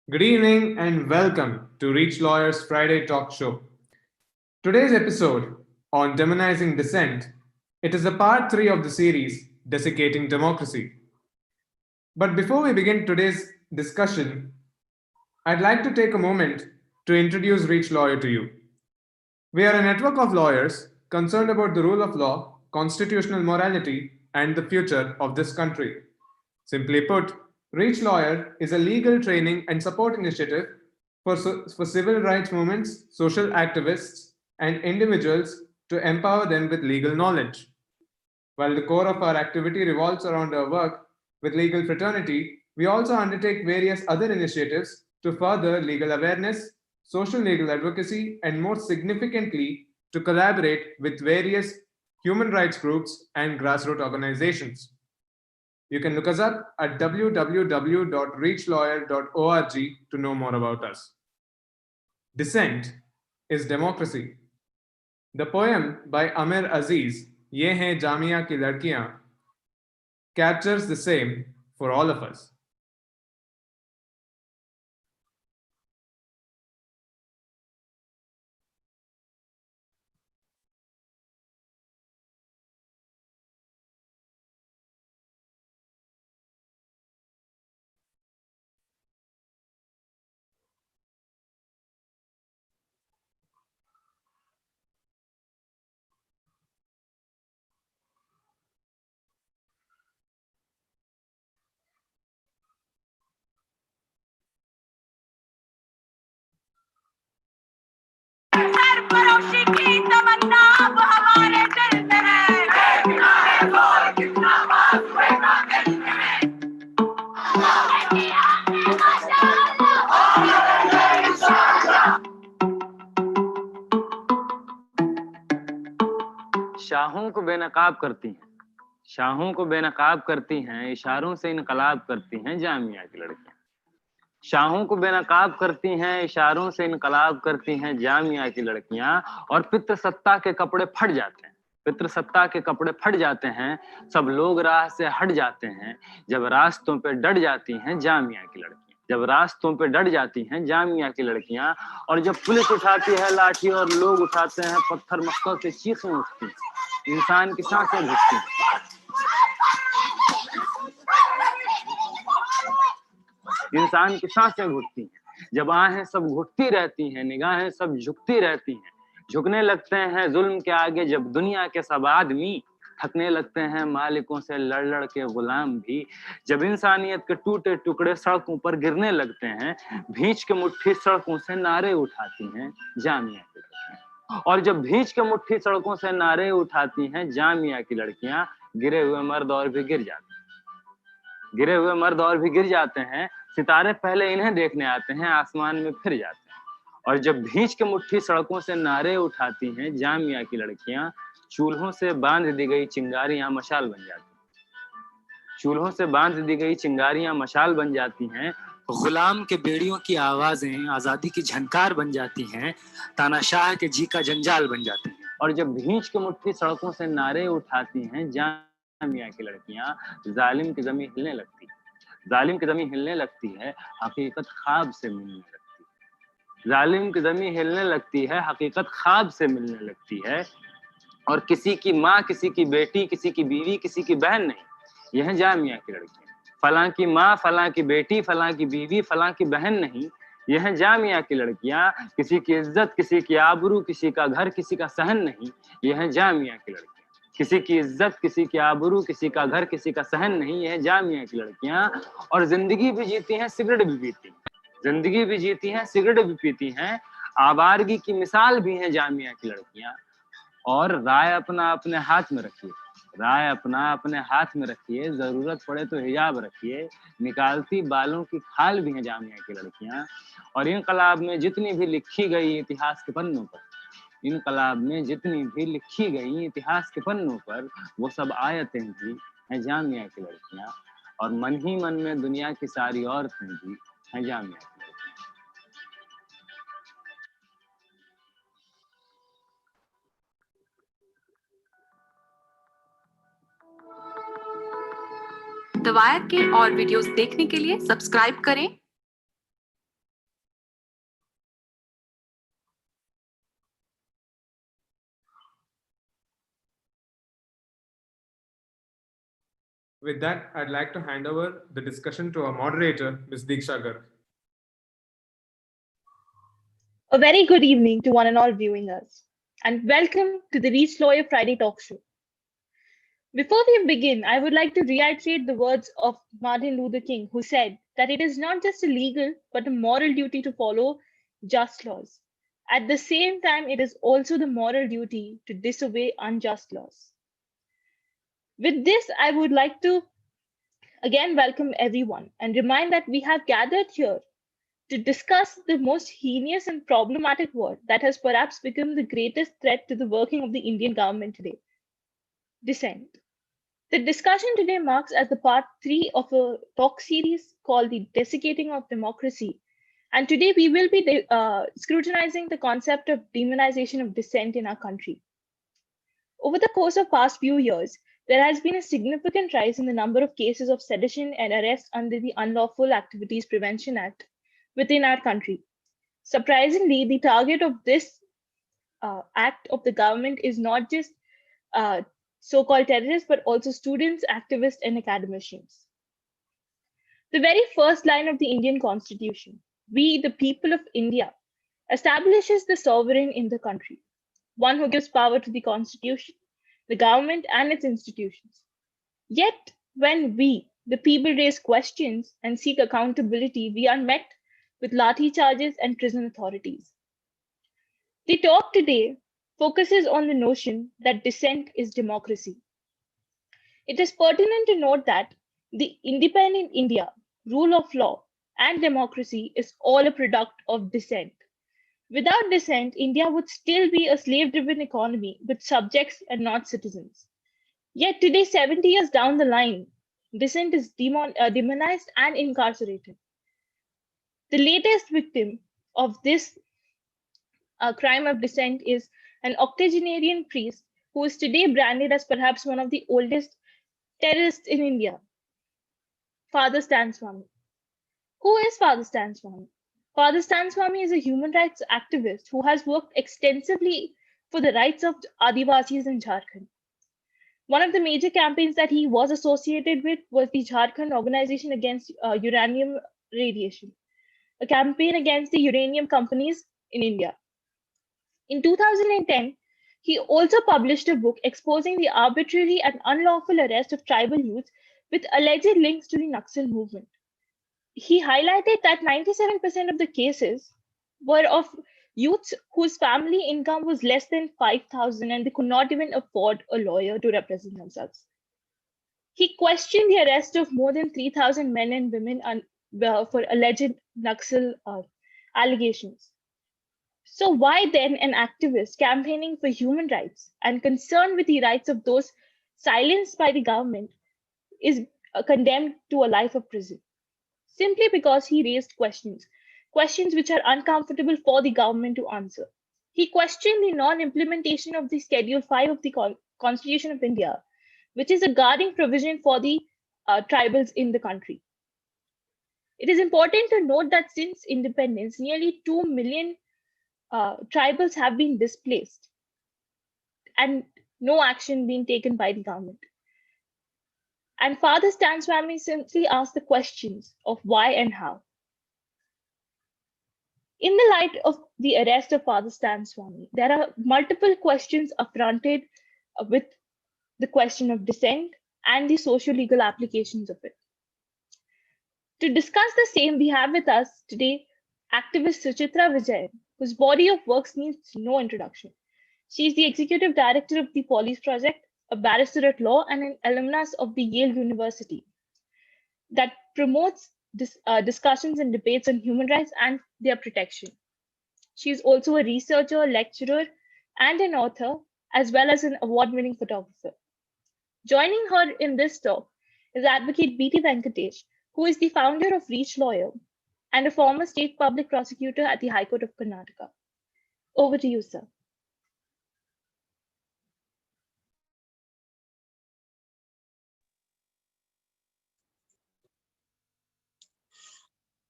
Good evening and welcome to ReachLawyer's Friday Talk Show. Today's episode on demonizing dissent, it is a part 3 of the series Desiccating Democracy. But before we begin today's discussion, I'd like to take a moment to introduce ReachLawyer to you. We are a network of lawyers concerned about the rule of law, constitutional morality, and the future of this country. Simply put, ReachLawyer is a legal training and support initiative for civil rights movements, social activists, and individuals to empower them with legal knowledge. While the core of our activity revolves around our work with legal fraternity, we also undertake various other initiatives to further legal awareness, social legal advocacy, and more significantly, to collaborate with various human rights groups and grassroots organizations. You can look us up at www.reachlawyer.org to know more about us. Dissent is democracy. The poem by Amir Aziz, Ye Hain Jamia Ki Ladkiyan, captures the same for all of us. शाहों को बेनकाब करती हैं, शाहों को बेनकाब करती हैं, इशारों से इनकलाब करती हैं जामिया की लड़कियां। शाहों को बेनकाब करती हैं, इशारों से इनकलाब करती हैं जामिया की लड़कियां। और पितृसत्ता के कपड़े फट जाते हैं, पितृसत्ता के कपड़े फट जाते हैं, सब लोग राह से हट जाते हैं जब रास्तों पे डट जाती हैं जामिया की लड़कियां, जब रास्तों पे डट जाती हैं जामिया की लड़कियां। और जब पुलिस उठाती है लाठी और लोग उठाते हैं पत्थर, मक्कों से चीखें उठती हैं, इंसान की सांसें घुटती हैं, इंसान की सांसें घुटती हैं। जब आहें सब घुटती रहती हैं, निगाहें सब झुकती रहती हैं, झुकने लगते हैं जुल्म के आगे जब दुनिया के सब आदमी, थकने लगते हैं मालिकों से लड़ लड़ के गुलाम भी। जब इंसानियत के टूटे टुकड़े सड़कों पर गिरने लगते हैं, भींच के मुट्ठी सड़कों से नारे उठाती हैं जामिया की लड़कियां। और जब भींच के मुट्ठी सड़कों से नारे उठाती हैं जामिया की लड़कियां, गिरे हुए मर्द और भी गिर जाते हैं, गिरे हुए मर्द और भी गिर जाते हैं। सितारे पहले इन्हें देखने आते हैं, आसमान में फिर जाते हैं। और जब भींच के मुट्ठी सड़कों से नारे उठाती हैं जामिया की लड़कियां, चूल्हों से बांध दी गई चिंगारियां मशाल बन जाती हैं, चूल्हों से बांध दी गई चिंगारियां मशाल बन जाती हैं। गुलाम के बेड़ियों की आवाजें आजादी की झनकार बन जाती हैं, तानाशाह के जी का जंजाल बन जाते हैं। और जब भींच के मुट्ठी सड़कों से नारे उठाती हैं जामिया की लड़कियां, जालिम की जमीन हिलने लगती है, जालिम की जमीन हिलने लगती है, हकीकत ख्वाब से मिलने लगती है, जालिम की जमीन हिलने लगती है, हकीकत ख्वाब से मिलने लगती है। और किसी की माँ, किसी की बेटी, किसी की बीवी, किसी की बहन नहीं, यह जामिया की लड़कियां। फलां की माँ, फलां की बेटी, फलां की बीवी, फलां की बहन नहीं, यह जामिया की लड़कियां। किसी की इज्जत, किसी की आबरू, किसी का घर, किसी का सहन नहीं, यह जामिया की लड़कियां। किसी की इज्जत, किसी की आबरू, किसी का घर, किसी का सहन नहीं, यह जामिया की लड़कियां। और जिंदगी भी जीती हैं, सिगरेट भी पीती हैं, जिंदगी भी जीती हैं, सिगरेट भी पीती हैं, आवारगी की मिसाल भी हैं जामिया की लड़कियां। और राय अपना अपने हाथ में रखिए, राय अपना अपने हाथ में रखिए, जरूरत पड़े तो हिजाब रखिए, निकालती बालों की खाल भी हैं जामिया की लड़कियां। और इनकलाब में जितनी भी लिखी गई इतिहास के पन्नों पर, इनकलाब में जितनी भी लिखी गई इतिहास के पन्नों पर, वो सब आयतें भी हैं जामिया की लड़कियां। और मन ही मन में दुनिया की सारी औरतें भी हैं जामिया की लड़कियां। द वायर के और वीडियोस देखने के लिए सब्सक्राइब करें With that, I'd like to hand over the discussion to our moderator, Ms. Diksha Garg. A very good evening to one and all viewing us, and welcome to the ReachLawyer Friday Talk Show. Before we begin, I would like to reiterate the words of Martin Luther King, who said that it is not just a legal but a moral duty to follow just laws. At the same time, it is also the moral duty to disobey unjust laws. With this, I would like to again welcome everyone and remind that we have gathered here to discuss the most heinous and problematic word that has perhaps become the greatest threat to the working of the Indian government today: dissent. The discussion today marks as the part 3 of a talk series called the Desiccating of Democracy. And today we will be scrutinizing the concept of demonization of dissent in our country. Over the course of past few years, there has been a significant rise in the number of cases of sedition and arrest under the Unlawful Activities Prevention Act within our country. Surprisingly, the target of this act of the government is not just so-called terrorists, but also students, activists, and academicians. The very first line of the Indian Constitution, "We, the people of India," establishes the sovereign in the country, one who gives power to the Constitution, the government, and its institutions. Yet, when we, the people, raise questions and seek accountability, we are met with lathi charges and prison authorities. The talk today focuses on the notion that dissent is democracy. It is pertinent to note that the independent India, rule of law, and democracy is all a product of dissent. Without dissent, India would still be a slave-driven economy with subjects and not citizens. Yet today, 70 years down the line, dissent is demonized and incarcerated. The latest victim of this crime of dissent is an octogenarian priest who is today branded as perhaps one of the oldest terrorists in India, Father Stan Swami. Who is Father Stan Swami? Father Stan Swami is a human rights activist who has worked extensively for the rights of Adivasis in Jharkhand. One of the major campaigns that he was associated with was the Jharkhand Organization Against Uranium Radiation, a campaign against the uranium companies in India. In 2010, he also published a book exposing the arbitrary and unlawful arrest of tribal youths with alleged links to the Naxal movement. He highlighted that 97% of the cases were of youths whose family income was less than 5,000 and they could not even afford a lawyer to represent themselves. He questioned the arrest of more than 3,000 men and women for alleged Naxal allegations. So why then an activist campaigning for human rights and concerned with the rights of those silenced by the government is condemned to a life of prison? Simply because he raised questions which are uncomfortable for the government to answer. He questioned the non-implementation of the Schedule 5 of the Constitution of India, which is a guarding provision for the tribals in the country. It is important to note that since independence, nearly 2 million tribals have been displaced and no action being taken by the government. And Father Stan Swami simply asked the questions of why and how. In the light of the arrest of Father Stan Swami, there are multiple questions affronted with the question of dissent and the socio-legal applications of it. To discuss the same, we have with us today activist Suchitra Vijay, whose body of works needs no introduction. She is the executive director of the Police Project, a barrister at law, and an alumnus of the Yale University that promotes discussions and debates on human rights and their protection. She is also a researcher, lecturer, and an author, as well as an award-winning photographer. Joining her in this talk is Advocate B.T. Venkatesh, who is the founder of ReachLawyer and a former state public prosecutor at the High Court of Karnataka. Over to you, sir.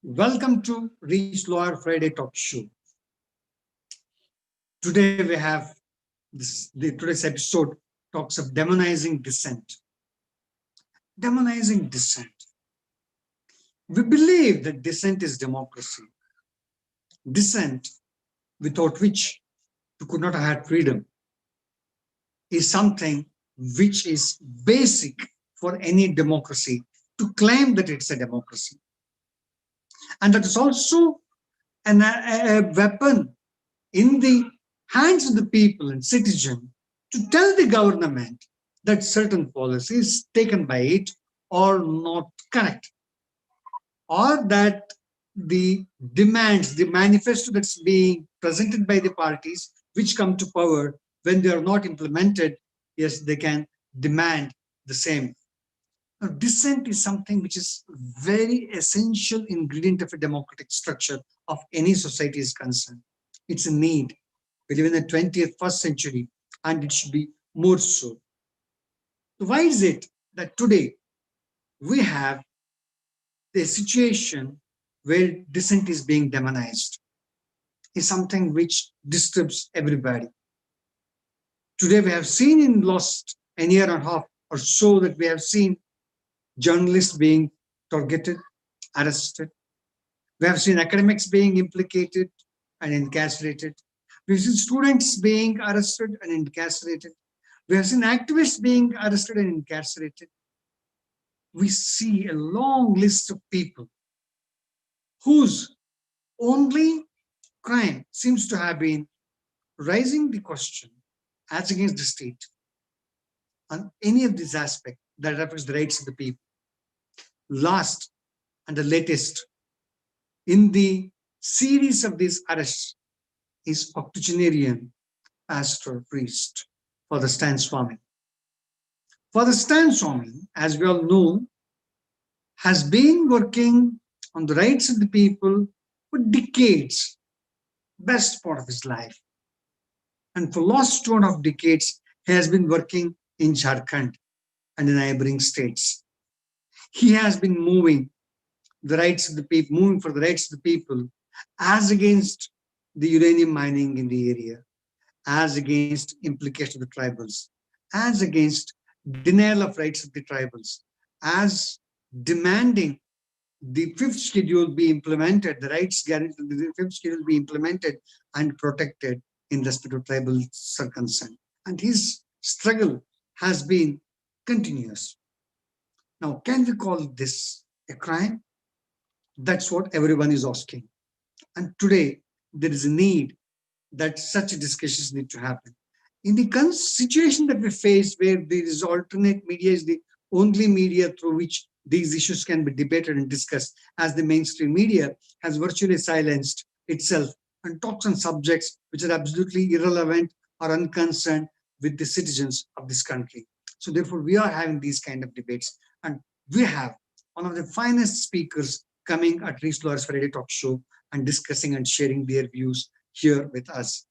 Welcome to ReachLawyer Friday Talk Show. Today we have today's episode talks of demonizing dissent. demonizing dissent. We believe that dissent is democracy. Dissent, without which we could not have had freedom, is something which is basic for any democracy to claim that it's a democracy. And that is also a weapon in the hands of the people and citizen to tell the government that certain policies taken by it are not correct, or that the demands, the manifesto that's being presented by the parties which come to power, when they are not implemented, yes, they can demand the same. Now, dissent is something which is very essential ingredient of a democratic structure of any society is concerned. It's a need. We live in the 21st century, and it should be more so. Why is it that today we have a situation where dissent is being demonized? Is something which disturbs everybody. Today we have seen in last a year and a half or so that we have seen journalists being targeted, arrested. We have seen academics being implicated and incarcerated. We've seen students being arrested and incarcerated. We have seen activists being arrested and incarcerated. We see a long list of people whose only crime seems to have been raising the question as against the state on any of these aspects that refers the rights of the people. Last and the latest in the series of these arrests is octogenarian pastor priest Father Stan Swami. Father Stan Swami, as we all know, has been working on the rights of the people for decades, best part of his life. And for last 2.5 decades, he has been working in Jharkhand and in neighboring states. He has been moving the rights of the people, moving for the rights of the people, as against the uranium mining in the area, as against implication of the tribals, as against denial of rights of the tribals, as demanding the fifth schedule be implemented, the rights guaranteed, the fifth schedule be implemented and protected in respect to tribal circumstance. And his struggle has been continuous. Now, can we call this a crime? That's what everyone is asking. And today, there is a need that such discussions need to happen. In the situation that we face, where there is alternate media is the only media through which these issues can be debated and discussed, as the mainstream media has virtually silenced itself and talks on subjects which are absolutely irrelevant or unconcerned with the citizens of this country. So therefore, we are having these kind of debates, and we have one of the finest speakers coming at ReachLawyer's Friday Talk Show and discussing and sharing their views here with us.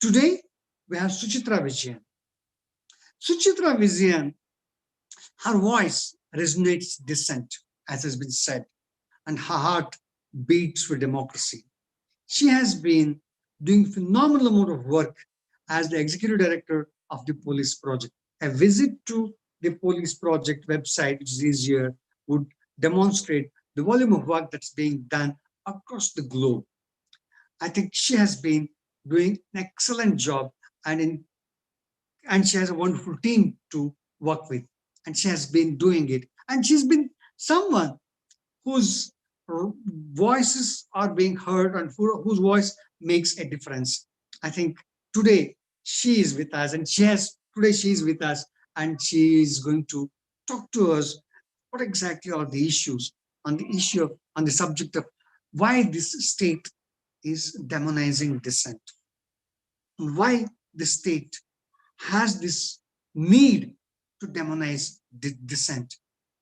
Today, we have Suchitra Vijayan. Suchitra Vijayan, her voice resonates dissent, as has been said, and her heart beats for democracy. She has been doing phenomenal amount of work as the executive director of the Police Project. A visit to the Police Project website, which is easier, would demonstrate the volume of work that's being done across the globe. I think she has been doing an excellent job, and she has a wonderful team to work with, and she has been doing it. And she's been someone whose voices are being heard and whose voice makes a difference. I think today she is with us, and she is with us, and she is going to talk to us what exactly are the issues on the subject of why this state is demonizing dissent, why the state has this need to demonize dissent.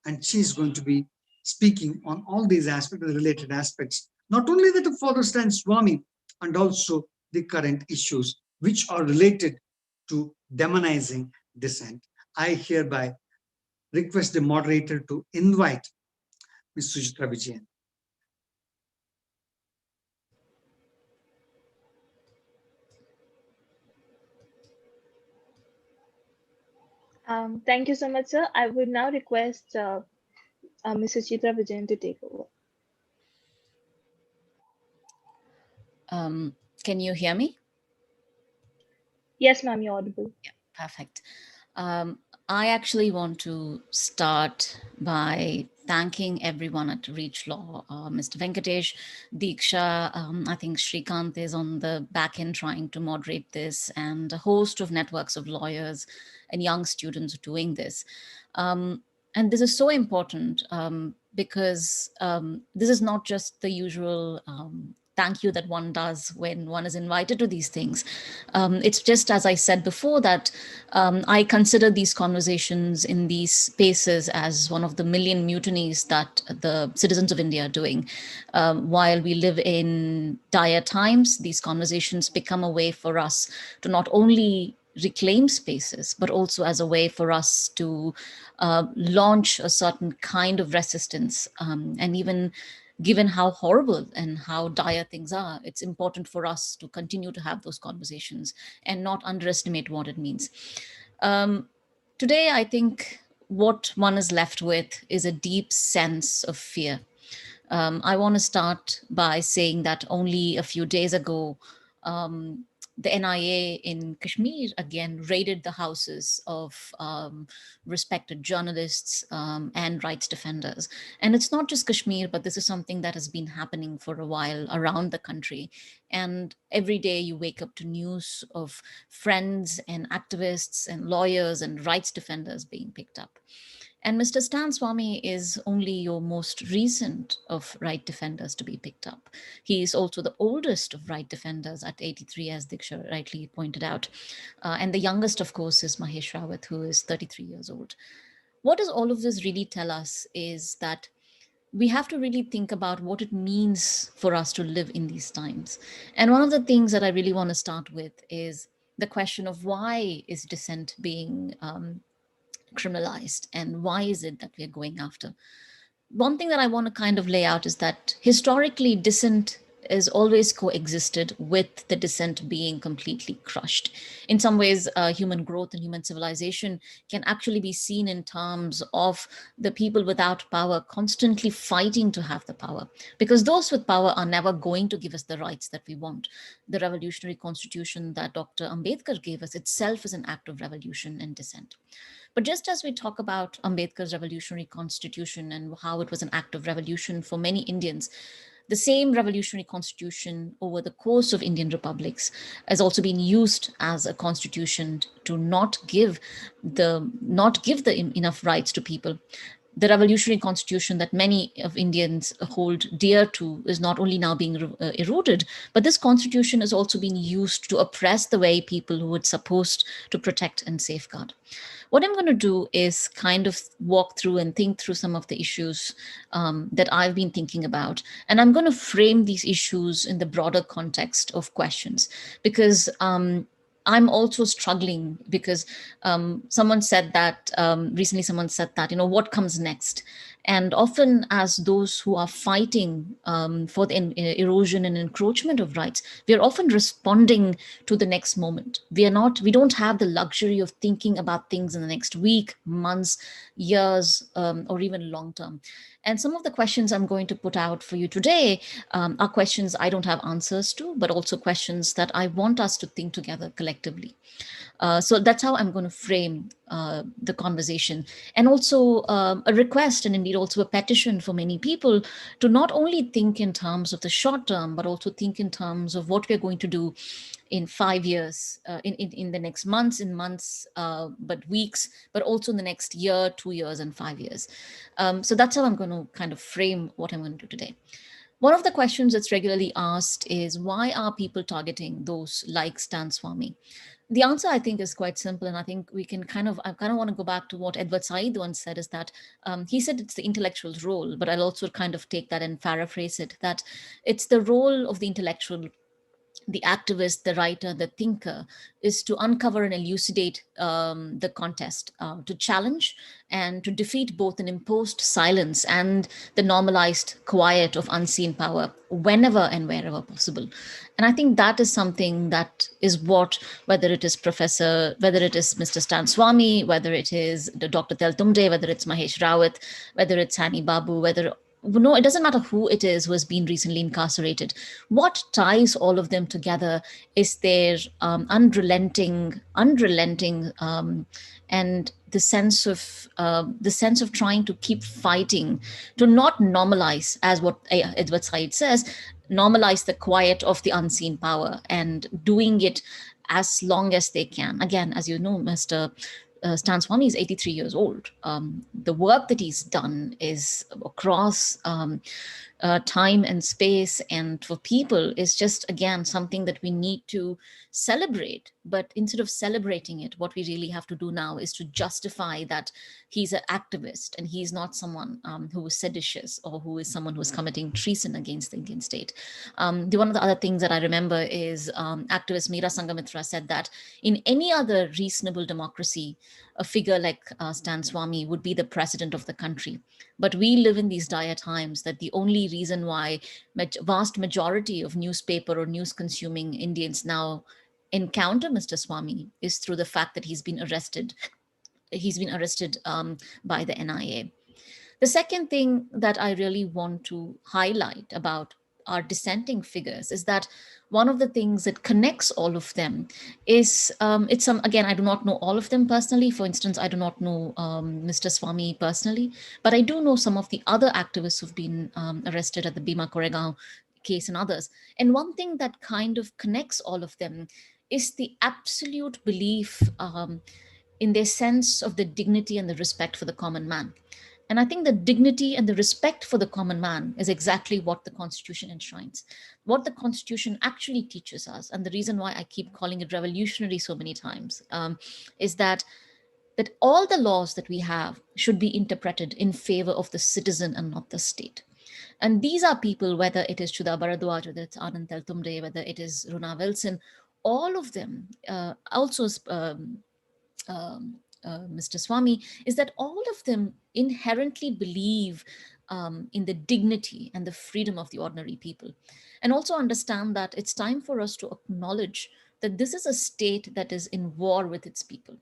And she's going to be speaking on all these aspects, the related aspects, not only that of Father Stan Swami, and also the current issues which are related to demonizing dissent. I hereby request the moderator to invite Ms. Suchitra Vijayan. Thank you so much, sir. I would now request Mrs. Chitra Vijayan to take over. Can you hear me? Yes, ma'am, you're audible. Perfect. I actually want to start by thanking everyone at Reach Law, Mr. Venkatesh, Diksha. I think Shrikant is on the back end trying to moderate this, and a host of networks of lawyers and young students doing this. And this is so important because this is not just the usual thank you that one does when one is invited to these things. It's just, as I said before, that I consider these conversations in these spaces as one of the million mutinies that the citizens of India are doing. While we live in dire times, these conversations become a way for us to not only reclaim spaces, but also as a way for us to launch a certain kind of resistance. And even given how horrible and how dire things are, it's important for us to continue to have those conversations and not underestimate what it means. Today, I think what one is left with is a deep sense of fear. I want to start by saying that only a few days ago, the NIA in Kashmir again raided the houses of respected journalists and rights defenders. And it's not just Kashmir, but this is something that has been happening for a while around the country. And every day you wake up to news of friends and activists and lawyers and rights defenders being picked up. And Mr. Stan Swami is only your most recent of right defenders to be picked up. He is also the oldest of right defenders at 83, as Diksha rightly pointed out. And the youngest, of course, is Mahesh Rawat, who is 33 years old. What does all of this really tell us is that we have to really think about what it means for us to live in these times. And one of the things that I really want to start with is the question of why is dissent being criminalized, and why is it that we're going after? One thing that I want to kind of lay out is that historically dissent has always coexisted with the dissent being completely crushed. In some ways, human growth and human civilization can actually be seen in terms of the people without power constantly fighting to have the power, because those with power are never going to give us the rights that we want. The revolutionary constitution that Dr. Ambedkar gave us itself is an act of revolution and dissent. But just as we talk about Ambedkar's revolutionary constitution and how it was an act of revolution for many Indians, the same revolutionary constitution over the course of Indian republics has also been used as a constitution to not give enough rights to people. The revolutionary constitution that many of Indians hold dear to is not only now being eroded, but this constitution is also being used to oppress the very people who it's supposed to protect and safeguard. What I'm going to do is kind of walk through and think through some of the issues that I've been thinking about. And I'm going to frame these issues in the broader context of questions, because I'm also struggling because someone said that recently, someone said that, what comes next? And often, as those who are fighting for the erosion and encroachment of rights, we are often responding to the next moment. We don't have the luxury of thinking about things in the next week, months, years, or even long term. And some of the questions I'm going to put out for you today are questions I don't have answers to, but also questions that I want us to think together collectively. So that's how I'm going to frame the conversation. And also a request, and indeed also a petition for many people to not only think in terms of the short term, but also think in terms of what we're going to do in 5 years, in the next months, but weeks, but also in the next year, 2 years, and 5 years. So that's how I'm going to kind of frame what I'm going to do today. One of the questions that's regularly asked is, why are people targeting those like Stan Swami? The answer, I think, is quite simple, and I think I kind of want to go back to what Edward Said once said, is that he said it's the intellectual's role, but I'll also kind of take that and paraphrase it, that it's the role of the intellectual the activist, the writer, the thinker, is to uncover and elucidate the contest, to challenge and to defeat both an imposed silence and the normalized quiet of unseen power whenever and wherever possible. And I think that is something that is what, whether it is whether it is Mr. Stan Swami, whether it is the Dr. Teltumde, whether it's Mahesh Rawat, whether it's Hani Babu, whether no, it doesn't matter who it is who has been recently incarcerated. What ties all of them together is their unrelenting, and the sense of trying to keep fighting, to not normalize, as what Edward Said says, normalize the quiet of the unseen power, and doing it as long as they can. Again, as you know, Mr. Stan Swami is 83 years old. The work that he's done is across time and space, and for people is just, again, something that we need to celebrate. But instead of celebrating it, what we really have to do now is to justify that he's an activist and he's not someone who is seditious, or who is someone who is committing treason against the Indian state. One of the other things that I remember is activist Meera Sangamitra said that in any other reasonable democracy, a figure like Stan Swami would be the president of the country. But we live in these dire times that the only reason why vast majority of newspaper or news consuming Indians now encounter Mr. Swami is through the fact that he's been arrested. He's been arrested by the NIA. The second thing that I really want to highlight about our dissenting figures is that one of the things that connects all of them is again, I do not know all of them personally. For instance, I do not know Mr. Swami personally, but I do know some of the other activists who've been arrested at the Bhima Koregaon case and others. And one thing that kind of connects all of them is the absolute belief in their sense of the dignity and the respect for the common man. And I think the dignity and the respect for the common man is exactly what the Constitution enshrines, what the Constitution actually teaches us. And the reason why I keep calling it revolutionary so many times is that all the laws that we have should be interpreted in favor of the citizen and not the state. And these are people, whether it is Chudha Bharadwaj, whether it's Anand Teltumde, whether it is Runa Wilson, all of them, also Mr. Swami, is that all of them inherently believe in the dignity and the freedom of the ordinary people. And also understand that it's time for us to acknowledge that this is a state that is in war with its people.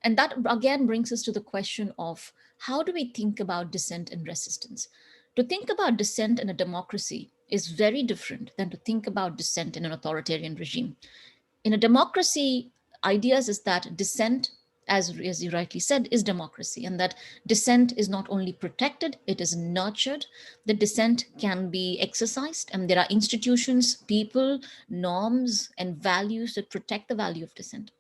And that again brings us to the question of how do we think about dissent and resistance? To think about dissent in a democracy is very different than to think about dissent in an authoritarian regime. In a democracy, ideas is that dissent, as you rightly said, is democracy, and that dissent is not only protected, it is nurtured. The dissent can be exercised, and there are institutions, people, norms, and values that protect the value of dissent.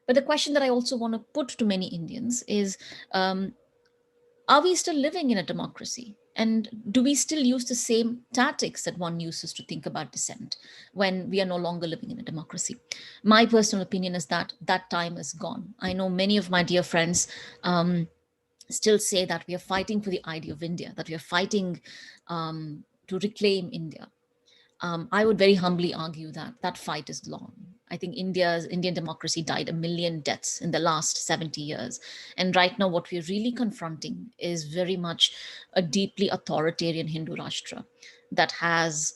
But the question that I also want to put to many Indians is, are we still living in a democracy? And do we still use the same tactics that one uses to think about dissent when we are no longer living in a democracy? My personal opinion is that that time is gone. I know many of my dear friends still say that we are fighting for the idea of India, that we are fighting to reclaim India. I would very humbly argue that that fight is long. I think Indian democracy died 1 million deaths in the last 70 years. And right now, what we're really confronting is very much a deeply authoritarian Hindu Rashtra that has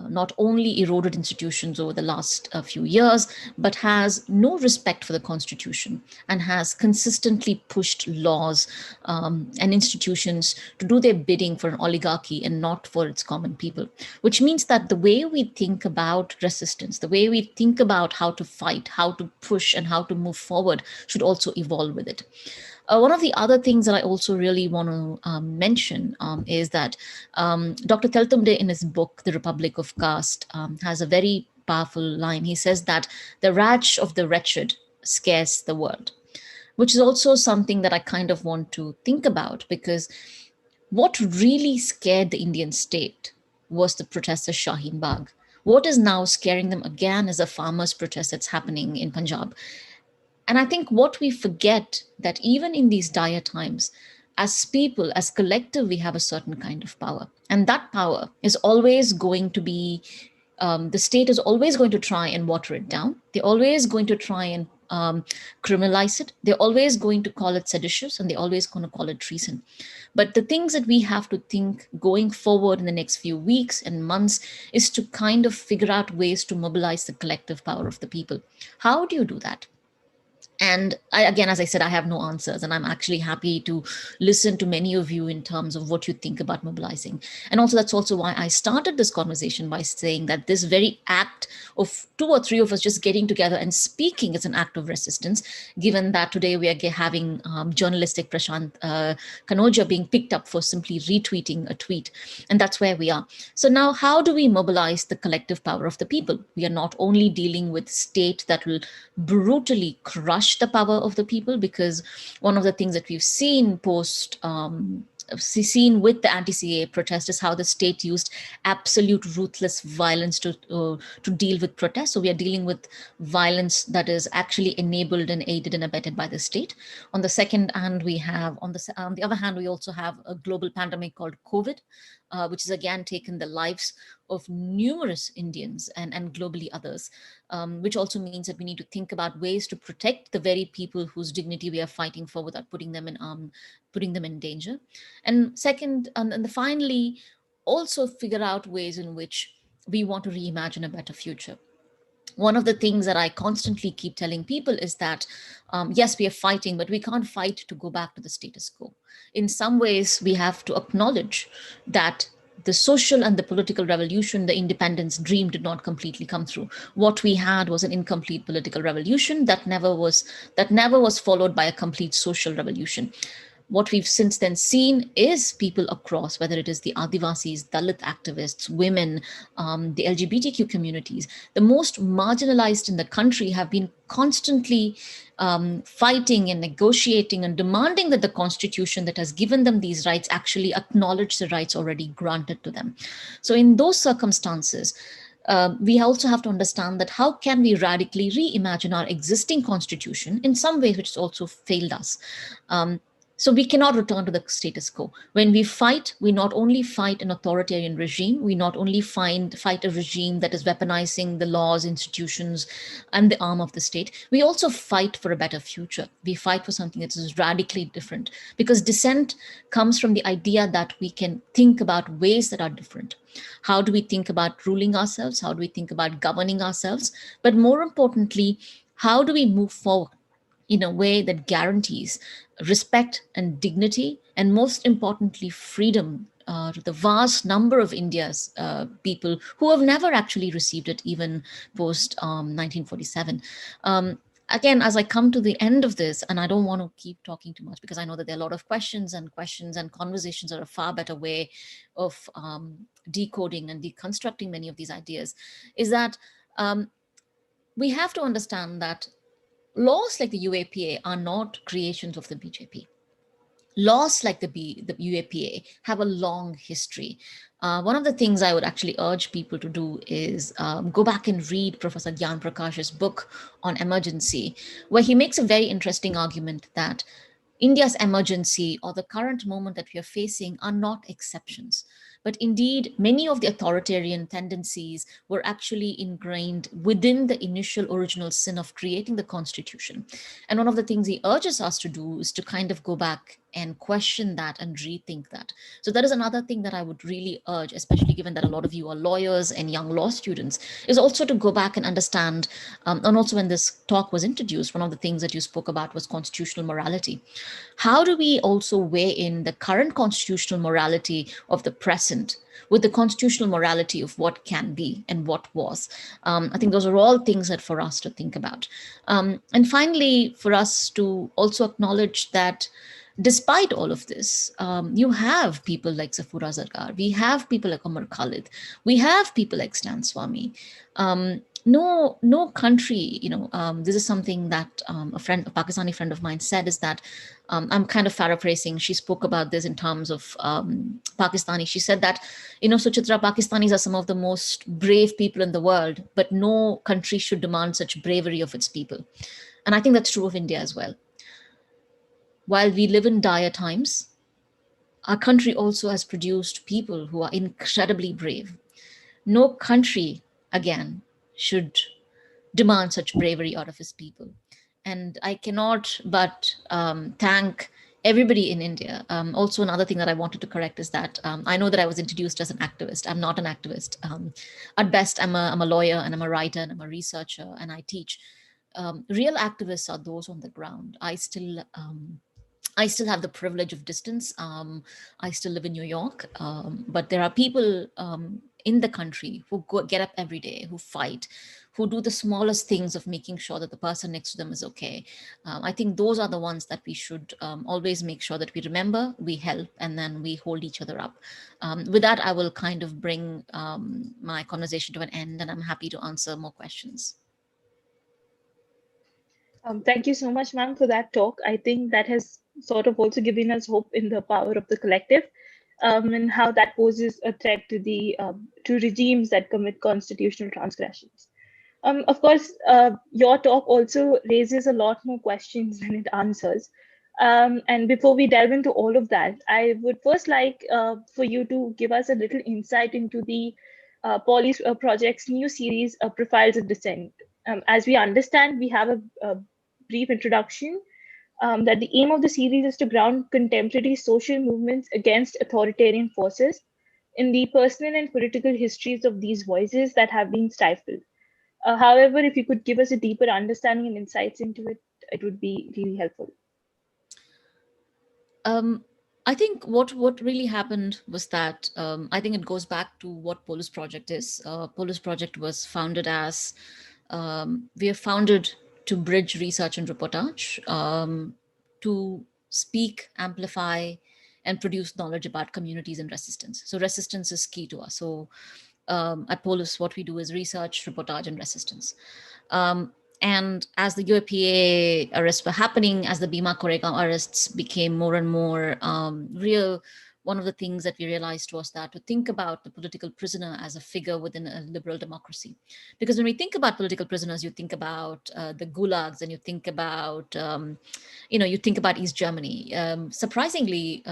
not only eroded institutions over the last few years, but has no respect for the Constitution and has consistently pushed laws and institutions to do their bidding for an oligarchy and not for its common people, which means that the way we think about resistance, the way we think about how to fight, how to push, and how to move forward should also evolve with it. One of the other things that I also really want to mention is that Dr. Teltumde, in his book, The Republic of Caste, has a very powerful line. He says that the rash of the wretched scares the world, which is also something that I kind of want to think about, because what really scared the Indian state was the protest of Shaheen Bagh. What is now scaring them again is a farmers' protest that's happening in Punjab. And I think what we forget, that even in these dire times, as people, as collective, we have a certain kind of power. And that power is always going to be the state is always going to try and water it down. They're always going to try and criminalize it. They're always going to call it seditious, and they're always going to call it treason. But the things that we have to think going forward in the next few weeks and months is to kind of figure out ways to mobilize the collective power of the people. How do you do that? And again, as I said, I have no answers, and I'm actually happy to listen to many of you in terms of what you think about mobilizing. And also, that's also why I started this conversation by saying that this very act of two or three of us just getting together and speaking is an act of resistance, given that today we are having journalistic Prashant Kanoja being picked up for simply retweeting a tweet. And that's where we are. So now, how do we mobilize the collective power of the people? We are not only dealing with state that will brutally crush the power of the people, because one of the things that we've seen seen with the anti-CAA protest is how the state used absolute ruthless violence to deal with protests. So we are dealing with violence that is actually enabled and aided and abetted by the state. On the second hand, we have on the other hand, we also have a global pandemic called COVID, which has again taken the lives of numerous Indians and globally others, which also means that we need to think about ways to protect the very people whose dignity we are fighting for without putting them in danger. And second, and finally, also figure out ways in which we want to reimagine a better future. One of the things that I constantly keep telling people is that, yes, we are fighting, but we can't fight to go back to the status quo. In some ways, we have to acknowledge that the social and the political revolution, the independence dream, did not completely come through. What we had was an incomplete political revolution that never was followed by a complete social revolution. What we've since then seen is people across, whether it is the Adivasis, Dalit activists, women, the LGBTQ communities, the most marginalized in the country, have been constantly fighting and negotiating and demanding that the constitution that has given them these rights actually acknowledge the rights already granted to them. So in those circumstances, we also have to understand that how can we radically reimagine our existing constitution in some ways which has also failed us. So we cannot return to the status quo. When we fight, we not only fight an authoritarian regime, we not only fight a regime that is weaponizing the laws, institutions, and the arm of the state, we also fight for a better future. We fight for something that is radically different, because dissent comes from the idea that we can think about ways that are different. How do we think about ruling ourselves? How do we think about governing ourselves? But more importantly, how do we move forward in a way that guarantees respect and dignity, and most importantly, freedom to the vast number of India's people who have never actually received it, even post 1947. Again, as I come to the end of this, and I don't want to keep talking too much because I know that there are a lot of questions, and conversations are a far better way of decoding and deconstructing many of these ideas, is that we have to understand that laws like the UAPA are not creations of the BJP. Laws like the UAPA have a long history. One of the things I would actually urge people to do is go back and read Professor Gyan Prakash's book on emergency, where he makes a very interesting argument that India's emergency, or the current moment that we are facing, are not exceptions. But indeed, many of the authoritarian tendencies were actually ingrained within the initial original sin of creating the constitution. And one of the things he urges us to do is to kind of go back and question that and rethink that. So that is another thing that I would really urge, especially given that a lot of you are lawyers and young law students, is also to go back and understand. And also when this talk was introduced, one of the things that you spoke about was constitutional morality. How do we also weigh in the current constitutional morality of the present with the constitutional morality of what can be and what was? I think those are all things that for us to think about. And finally, for us to also acknowledge that despite all of this, you have people like Zafura Zargar, we have people like Omar Khalid, we have people like Stan Swami. No country, this is something that a Pakistani friend of mine said, is that, I'm kind of paraphrasing, she spoke about this in terms of Pakistani. She said that, Suchitra, Pakistanis are some of the most brave people in the world, but no country should demand such bravery of its people. And I think that's true of India as well. While we live in dire times, our country also has produced people who are incredibly brave. No country, again, should demand such bravery out of his people. And I cannot but thank everybody in India. Also, another thing that I wanted to correct is that I know that I was introduced as an activist. I'm not an activist. At best, I'm a lawyer, and I'm a writer, and I'm a researcher, and I teach. Real activists are those on the ground. I still have the privilege of distance. I still live in New York, but there are people in the country who get up every day, who fight, who do the smallest things of making sure that the person next to them is okay. I think those are the ones that we should always make sure that we remember, we help, and then we hold each other up. With that, I will kind of bring my conversation to an end, and I'm happy to answer more questions. Thank you so much, ma'am, for that talk. I think that has sort of also given us hope in the power of the collective, and how that poses a threat to the to regimes that commit constitutional transgressions. Of course, your talk also raises a lot more questions than it answers. And before we delve into all of that, I would first like for you to give us a little insight into the Polis Project's new series, Profiles of Dissent. As we understand, we have a brief introduction that the aim of the series is to ground contemporary social movements against authoritarian forces in the personal and political histories of these voices that have been stifled. However, if you could give us a deeper understanding and insights into it, it would be really helpful. I think what really happened was that I think it goes back to what Polis Project is. Polis Project was founded as we are founded to bridge research and reportage, to speak, amplify, and produce knowledge about communities and resistance. So resistance is key to us. So at Polis, what we do is research, reportage, and resistance. And as the UAPA arrests were happening, as the Bhima Koregaon arrests became more and more real, one of the things that we realized was that to think about the political prisoner as a figure within a liberal democracy. Because when we think about political prisoners, you think about the gulags, and you think about, you think about East Germany. Surprisingly,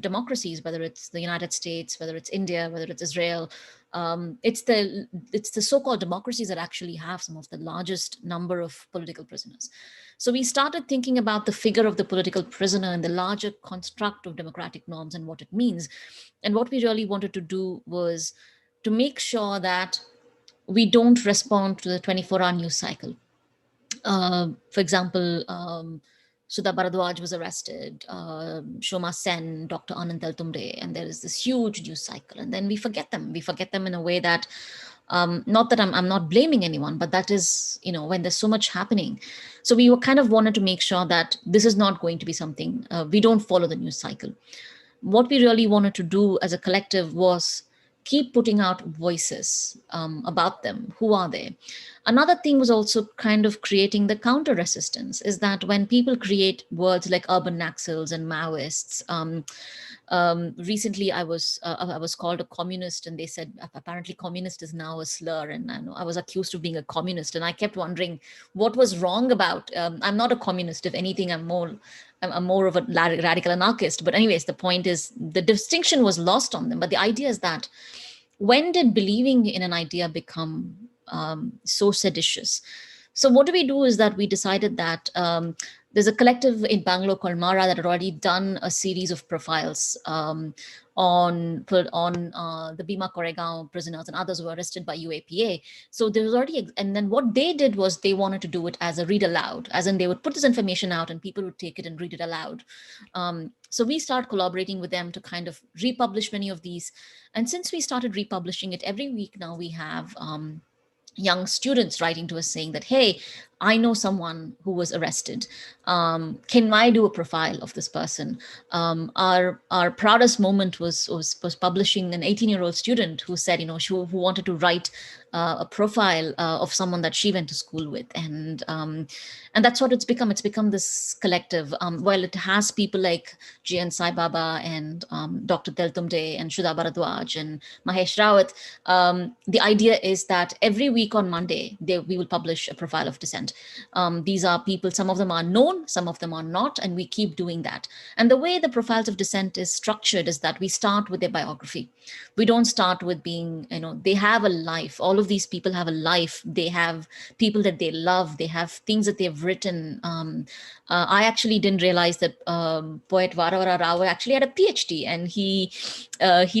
democracies, whether it's the United States, whether it's India, whether it's Israel, it's the so-called democracies that actually have some of the largest number of political prisoners. So we started thinking about the figure of the political prisoner and the larger construct of democratic norms and what it means. And what we really wanted to do was to make sure that we don't respond to the 24-hour news cycle. For example, Sudha Bharadwaj was arrested, Shoma Sen, Dr. Anand Teltumde, and there is this huge news cycle. And then we forget them. We forget them in a way that, not that I'm not blaming anyone, but that is, when there's so much happening. So we kind of wanted to make sure that this is not going to be something, we don't follow the news cycle. What we really wanted to do as a collective was keep putting out voices about them. Who are they? Another thing was also kind of creating the counter resistance, is that when people create words like urban Naxals and Maoists, recently I was called a communist, and they said apparently communist is now a slur, and I was accused of being a communist, and I kept wondering what was wrong about. I'm not a communist. If anything, I'm more of a radical anarchist. But anyways, the point is the distinction was lost on them. But the idea is that when did believing in an idea become so seditious? So what do we do is that we decided that there's a collective in Bangalore called Mara that had already done a series of profiles on the Bhima Koregaon prisoners and others who were arrested by UAPA. So there was already, and then what they did was they wanted to do it as a read aloud, as in they would put this information out and people would take it and read it aloud. So we started collaborating with them to kind of republish many of these. And since we started republishing it, every week now we have young students writing to us saying that, hey, I know someone who was arrested. Can I do a profile of this person? Our proudest moment was publishing an 18-year-old student who said, who wanted to write a profile of someone that she went to school with, and that's what it's become. It's become this collective. While it has people like G.N. Sai Baba and Dr. Teltumde and Sudha Bharadwaj and Mahesh Rawat, the idea is that every week on Monday we will publish a profile of dissent. descent. These are people, some of them are known, some of them are not, and we keep doing that. And the way the profiles of dissent is structured is that we start with their biography. We don't start with being, they have a life. All of these people have a life. They have people that they love. They have things that they've written. I actually didn't realize that poet Varavara Rao actually had a PhD, and he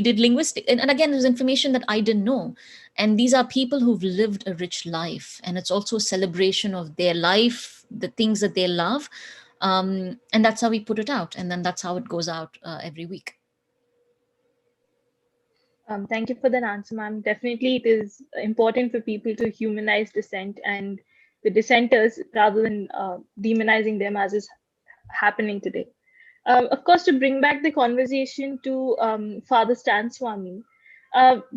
did linguistics. And again, there's information that I didn't know. And these are people who've lived a rich life, and it's also a celebration of their life, the things that they love, and that's how we put it out, and then that's how it goes out every week. Thank you for that answer, ma'am. Definitely, it is important for people to humanize dissent and the dissenters rather than demonizing them, as is happening today. Of course, to bring back the conversation to Father Stan Swami,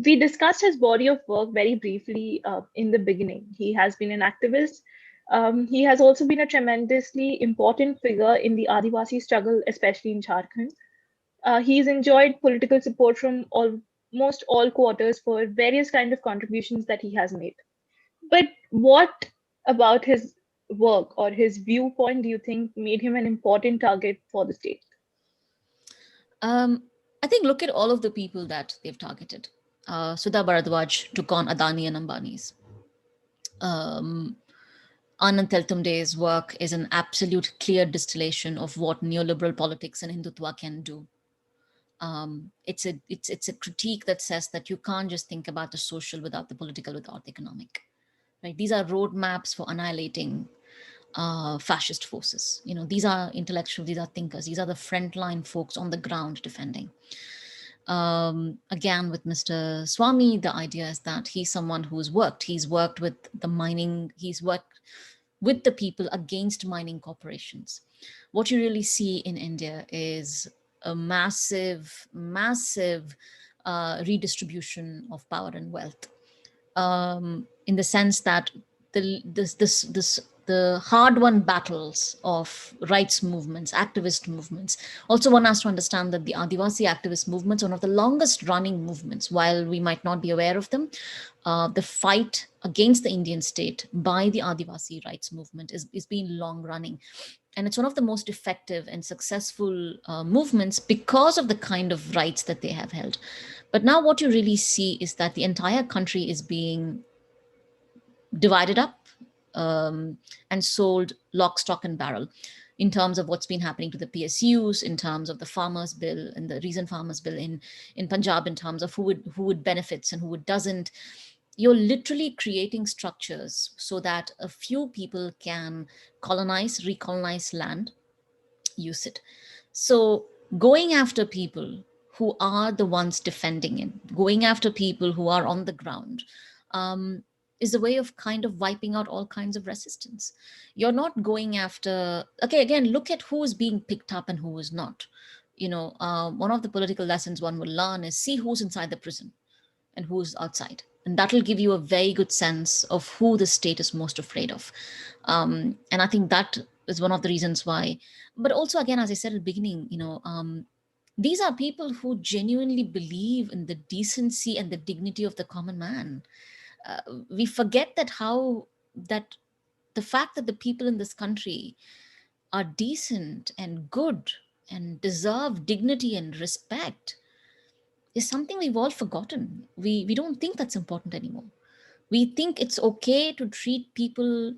we discussed his body of work very briefly in the beginning. He has been an activist. He has also been a tremendously important figure in the Adivasi struggle, especially in Jharkhand. He's enjoyed political support from almost all quarters for various kinds of contributions that he has made. But what about his work or his viewpoint do you think made him an important target for the state? I think look at all of the people that they've targeted. Sudha Bharadwaj took on Adani and Ambani's. Anand Teltumde's work is an absolute clear distillation of what neoliberal politics and Hindutva can do. It's a critique that says that you can't just think about the social without the political, without the economic. Right? These are roadmaps for annihilating fascist forces. These are intellectuals, these are thinkers, these are the frontline folks on the ground defending. Again, with Mr. Swami, the idea is that he's someone he's worked with the mining, he's worked with the people against mining corporations. What you really see in India is a massive redistribution of power and wealth, in the sense that the hard-won battles of rights movements, activist movements. Also, one has to understand that the Adivasi activist movements are one of the longest-running movements. While we might not be aware of them, the fight against the Indian state by the Adivasi rights movement is been long-running. And it's one of the most effective and successful movements because of the kind of rights that they have held. But now what you really see is that the entire country is being divided up and sold lock, stock, and barrel in terms of what's been happening to the PSUs, in terms of the farmers bill and the recent farmers bill in Punjab, in terms of who would benefits and who doesn't. You're literally creating structures so that a few people can recolonize land, use it. So going after people who are the ones defending it, going after people who are on the ground, is a way of kind of wiping out all kinds of resistance. You're not going after, okay, again, look at who is being picked up and who is not. One of the political lessons one will learn is see who's inside the prison and who's outside. And that will give you a very good sense of who the state is most afraid of. And I think that is one of the reasons why. But also, again, as I said at the beginning, these are people who genuinely believe in the decency and the dignity of the common man. We forget that the fact that the people in this country are decent and good and deserve dignity and respect is something we've all forgotten. We don't think that's important anymore. We think it's okay to treat people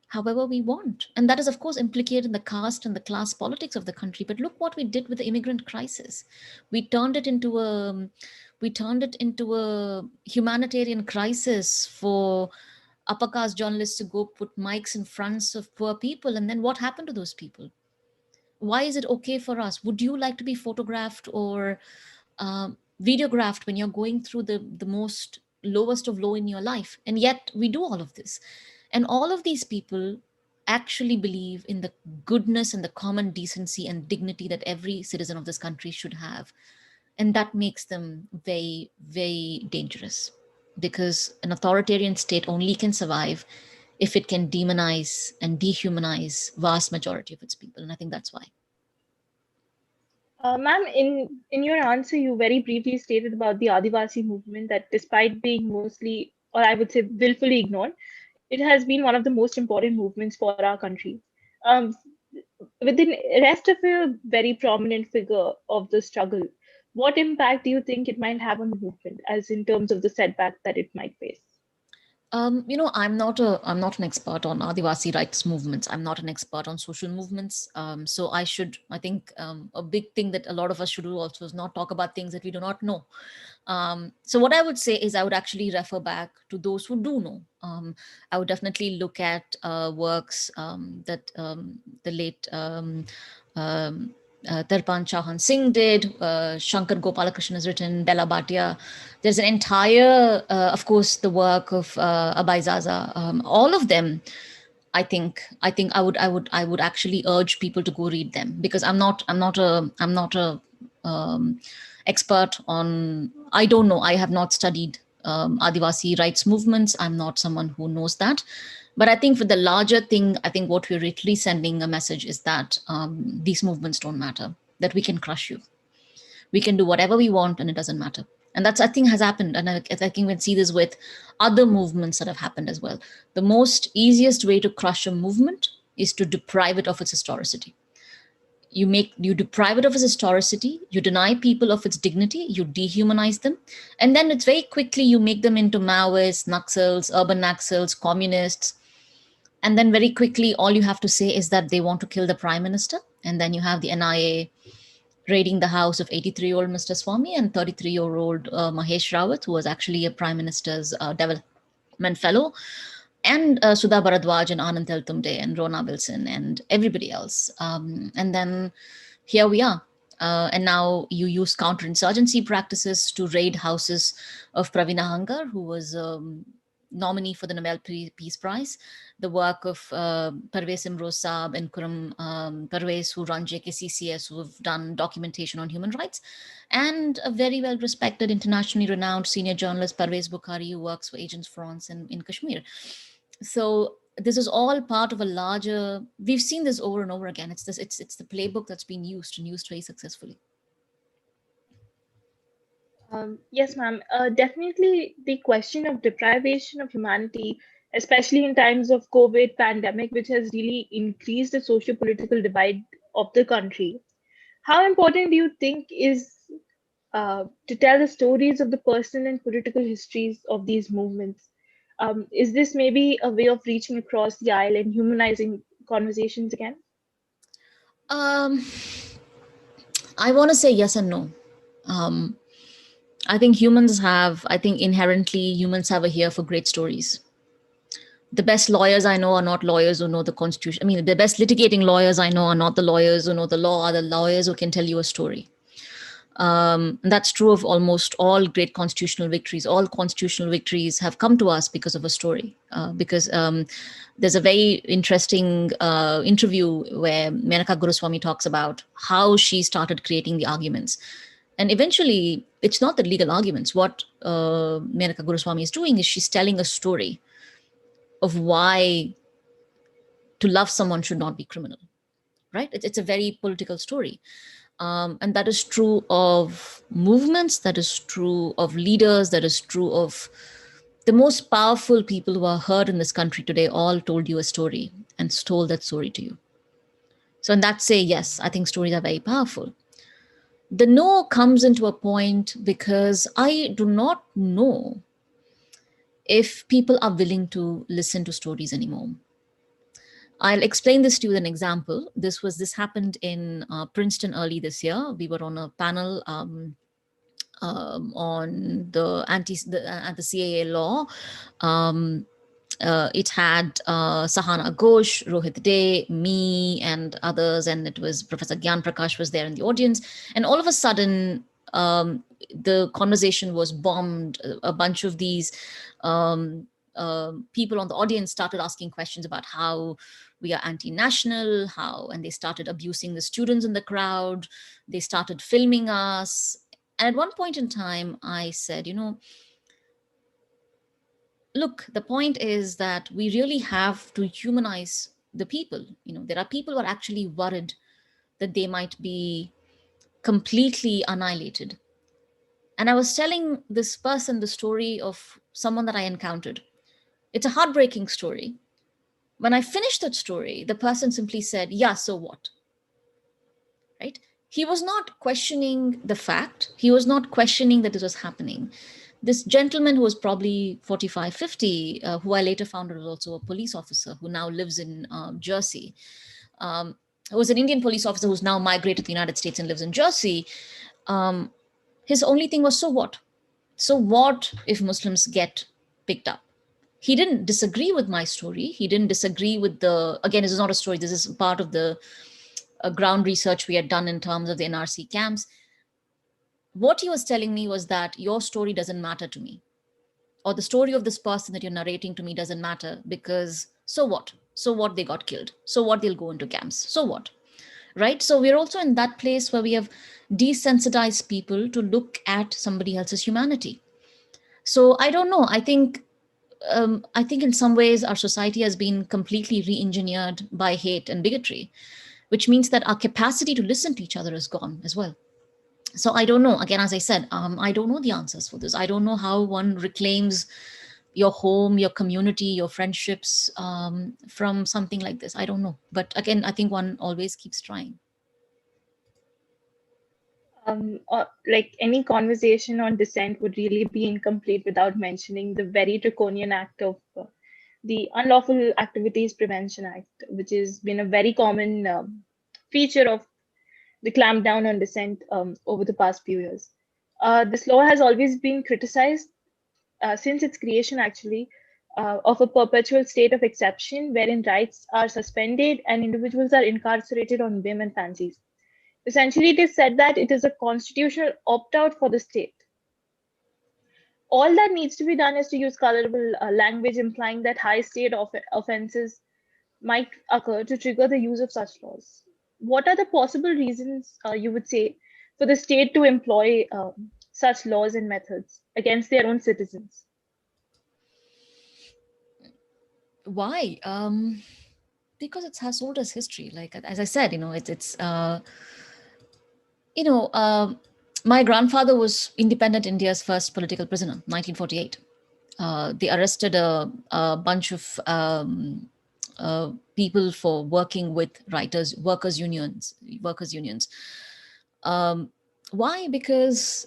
however we want. And that is, of course, implicated in the caste and the class politics of the country. But look what we did with the immigrant crisis. We turned it into a humanitarian crisis for upper caste journalists to go put mics in fronts of poor people. And then what happened to those people? Why is it okay for us? Would you like to be photographed or videographed when you're going through the most lowest of low in your life? And yet we do all of this. And all of these people actually believe in the goodness and the common decency and dignity that every citizen of this country should have. And that makes them very, very dangerous, because an authoritarian state only can survive if it can demonize and dehumanize vast majority of its people. And I think that's why. Ma'am, in your answer, you very briefly stated about the Adivasi movement that despite being mostly, or I would say willfully ignored, it has been one of the most important movements for our country. Um, with the rest of a very prominent figure of the struggle, what impact do you think it might have on the movement, as in terms of the setback that it might face? I'm not an expert on Adivasi rights movements. I'm not an expert on social movements. So I think a big thing that a lot of us should do also is not talk about things that we do not know. So what I would say is I would actually refer back to those who do know. I would definitely look at works that the late Darpan Chauhan Singh did, Shankar Gopalakrishnan has written, Bella Bhatia. There's an entire, of course, the work of Abai Zaza. All of them, I think I would actually urge people to go read them, because I'm not a expert on. I don't know. I have not studied Adivasi rights movements. I'm not someone who knows that. But I think for the larger thing, I think what we're really sending a message is that these movements don't matter, that we can crush you. We can do whatever we want and it doesn't matter. And that's, I think, has happened. And I think we can see this with other movements that have happened as well. The most easiest way to crush a movement is to deprive it of its historicity. You deprive it of its historicity, you deny people of its dignity, you dehumanize them, and then it's very quickly you make them into Maoists, Naxals, urban Naxals, communists. And then very quickly, all you have to say is that they want to kill the prime minister. And then you have the NIA raiding the house of 83-year-old Mr. Swamy and 33-year-old Mahesh Rawat, who was actually a prime minister's development fellow, and Sudha Bharadwaj and Anand Teltumde and Rona Wilson and everybody else. And then here we are. And now you use counterinsurgency practices to raid houses of Pravina Hangar, who was nominee for the Nobel Peace Prize, the work of Parvez Imroz Saab and Kuram Parvez, who run JKCCS, who have done documentation on human rights, and a very well respected, internationally renowned senior journalist, Parvez Bukhari, who works for Agence France in Kashmir. So this is all part of a larger, we've seen this over and over again. It's the playbook that's been used and used very successfully. Yes, ma'am. Definitely the question of deprivation of humanity, especially in times of COVID pandemic, which has really increased the socio-political divide of the country. How important do you think is to tell the stories of the personal and political histories of these movements? Is this maybe a way of reaching across the aisle and humanizing conversations again? I want to say yes and no. I think inherently humans have a ear for great stories. The best lawyers I know are not lawyers who know the Constitution. I mean, the best litigating lawyers I know are not the lawyers who know the law, are the lawyers who can tell you a story. That's true of almost all great constitutional victories. All constitutional victories have come to us because of a story. Because there's a very interesting interview where Menaka Guruswamy talks about how she started creating the arguments. And eventually, it's not the legal arguments. What Menaka Guruswamy is doing is she's telling a story of why to love someone should not be criminal, right? It's a very political story. And that is true of movements, that is true of leaders, that is true of the most powerful people who are heard in this country today, all told you a story and told that story to you. So in that say, yes, I think stories are very powerful. The no comes into a point because I do not know if people are willing to listen to stories anymore. I'll explain this to you with an example. This happened in Princeton early this year. We were on a panel on the CAA law. It had Sahana Ghosh, Rohit Dey, me, and others, and it was Professor Gyan Prakash was there in the audience. And all of a sudden, the conversation was bombed. A bunch of these people on the audience started asking questions about how we are anti-national, and they started abusing the students in the crowd. They started filming us. And at one point in time, I said, look, the point is that we really have to humanize the people. There are people who are actually worried that they might be completely annihilated. And I was telling this person the story of someone that I encountered It's a heartbreaking story. When I finished that story, the person simply said, yeah, so what? Right? He was not questioning the fact. He was not questioning that this was happening. This gentleman who was probably 45, 50, who I later found out was also a police officer who now lives in Jersey, who was an Indian police officer who's now migrated to the United States and lives in Jersey. His only thing was, so what? So what if Muslims get picked up? He didn't disagree with my story. He didn't disagree with again, this is not a story. This is part of the ground research we had done in terms of the NRC camps. What he was telling me was that your story doesn't matter to me, or the story of this person that you're narrating to me doesn't matter, because so what? So what, they got killed? So what, they'll go into camps? So what? Right? So we're also in that place where we have desensitized people to look at somebody else's humanity. So I don't know. I think in some ways our society has been completely re-engineered by hate and bigotry, which means that our capacity to listen to each other is gone as well. So I don't know. Again, as I said, I don't know the answers for this. I don't know how one reclaims your home, your community, your friendships from something like this. I don't know. But again, I think one always keeps trying. Like any conversation on dissent would really be incomplete without mentioning the very draconian act of the Unlawful Activities Prevention Act, which has been a very common feature of the clampdown on dissent over the past few years. This law has always been criticized since its creation, actually, of a perpetual state of exception wherein rights are suspended and individuals are incarcerated on whim and fancies. Essentially, it is said that it is a constitutional opt-out for the state. All that needs to be done is to use colorable language implying that high state offenses might occur to trigger the use of such laws. What are the possible reasons you would say for the state to employ such laws and methods against their own citizens? Why? Because it has old as history. Like, as I said, my grandfather was independent India's first political prisoner, 1948. They arrested a bunch of people for working with workers' unions. Why? Because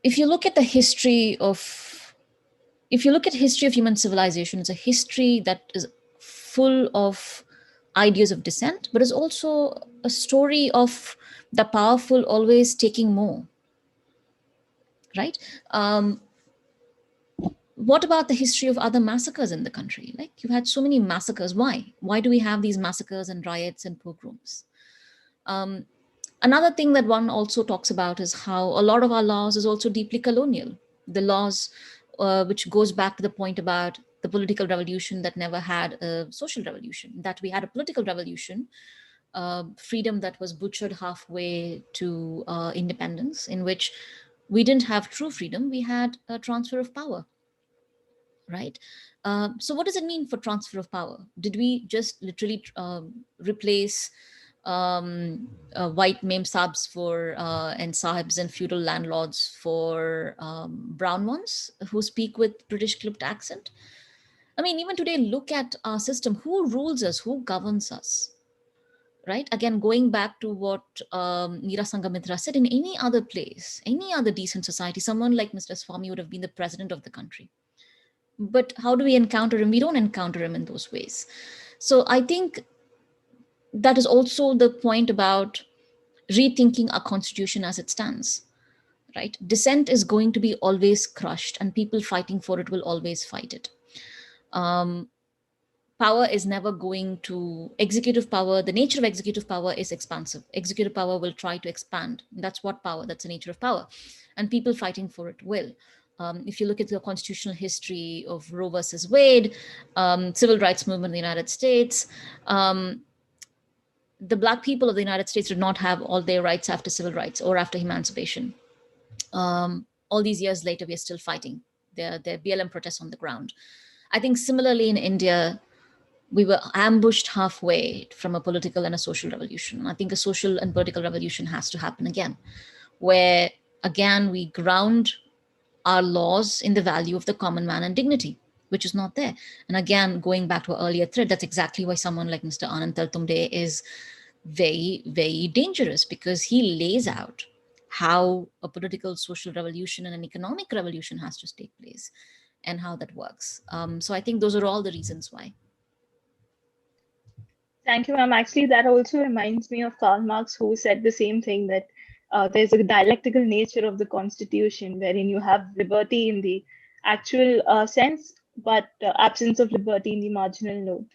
if you look at history of human civilization, it's a history that is full of ideas of dissent, but it's also a story of the powerful always taking more, right? What about the history of other massacres in the country? Like, you've had so many massacres. Why? Why do we have these massacres and riots and pogroms? Another thing that one also talks about is how a lot of our laws is also deeply colonial. The laws, which goes back to the point about the political revolution that never had a social revolution, that we had a political revolution, freedom that was butchered halfway to independence, in which we didn't have true freedom, we had a transfer of power, right? So what does it mean for transfer of power? Did we just literally replace white mem sabs for and sahibs and feudal landlords for brown ones who speak with British clipped accent? I mean, even today, look at our system. Who rules us? Who governs us? Right? Again, going back to what Meera Sanghamitra said, in any other place, any other decent society, someone like Mr. Swami would have been the president of the country. But how do we encounter him? We don't encounter him in those ways. So I think that is also the point about rethinking our constitution as it stands, right? Dissent is going to be always crushed, and people fighting for it will always fight it. Power is never going to, executive power, the nature of executive power is expansive. Executive power will try to expand. That's what power, that's the nature of power. And people fighting for it will. If you look at the constitutional history of Roe versus Wade, civil rights movement in the United States, the Black people of the United States did not have all their rights after civil rights or after emancipation. All these years later, we are still fighting. There are BLM protests on the ground. I think similarly in India, we were ambushed halfway from a political and a social revolution. I think a social and political revolution has to happen again, where again we ground our laws in the value of the common man and dignity, which is not there. And again, going back to an earlier thread, that's exactly why someone like Mr. Anand Teltumde is very, very dangerous, because he lays out how a political, social revolution and an economic revolution has to take place and how that works. So I think those are all the reasons why. Thank you, ma'am. Actually, that also reminds me of Karl Marx, who said the same thing, that there's a dialectical nature of the Constitution, wherein you have liberty in the actual sense, but absence of liberty in the marginal note.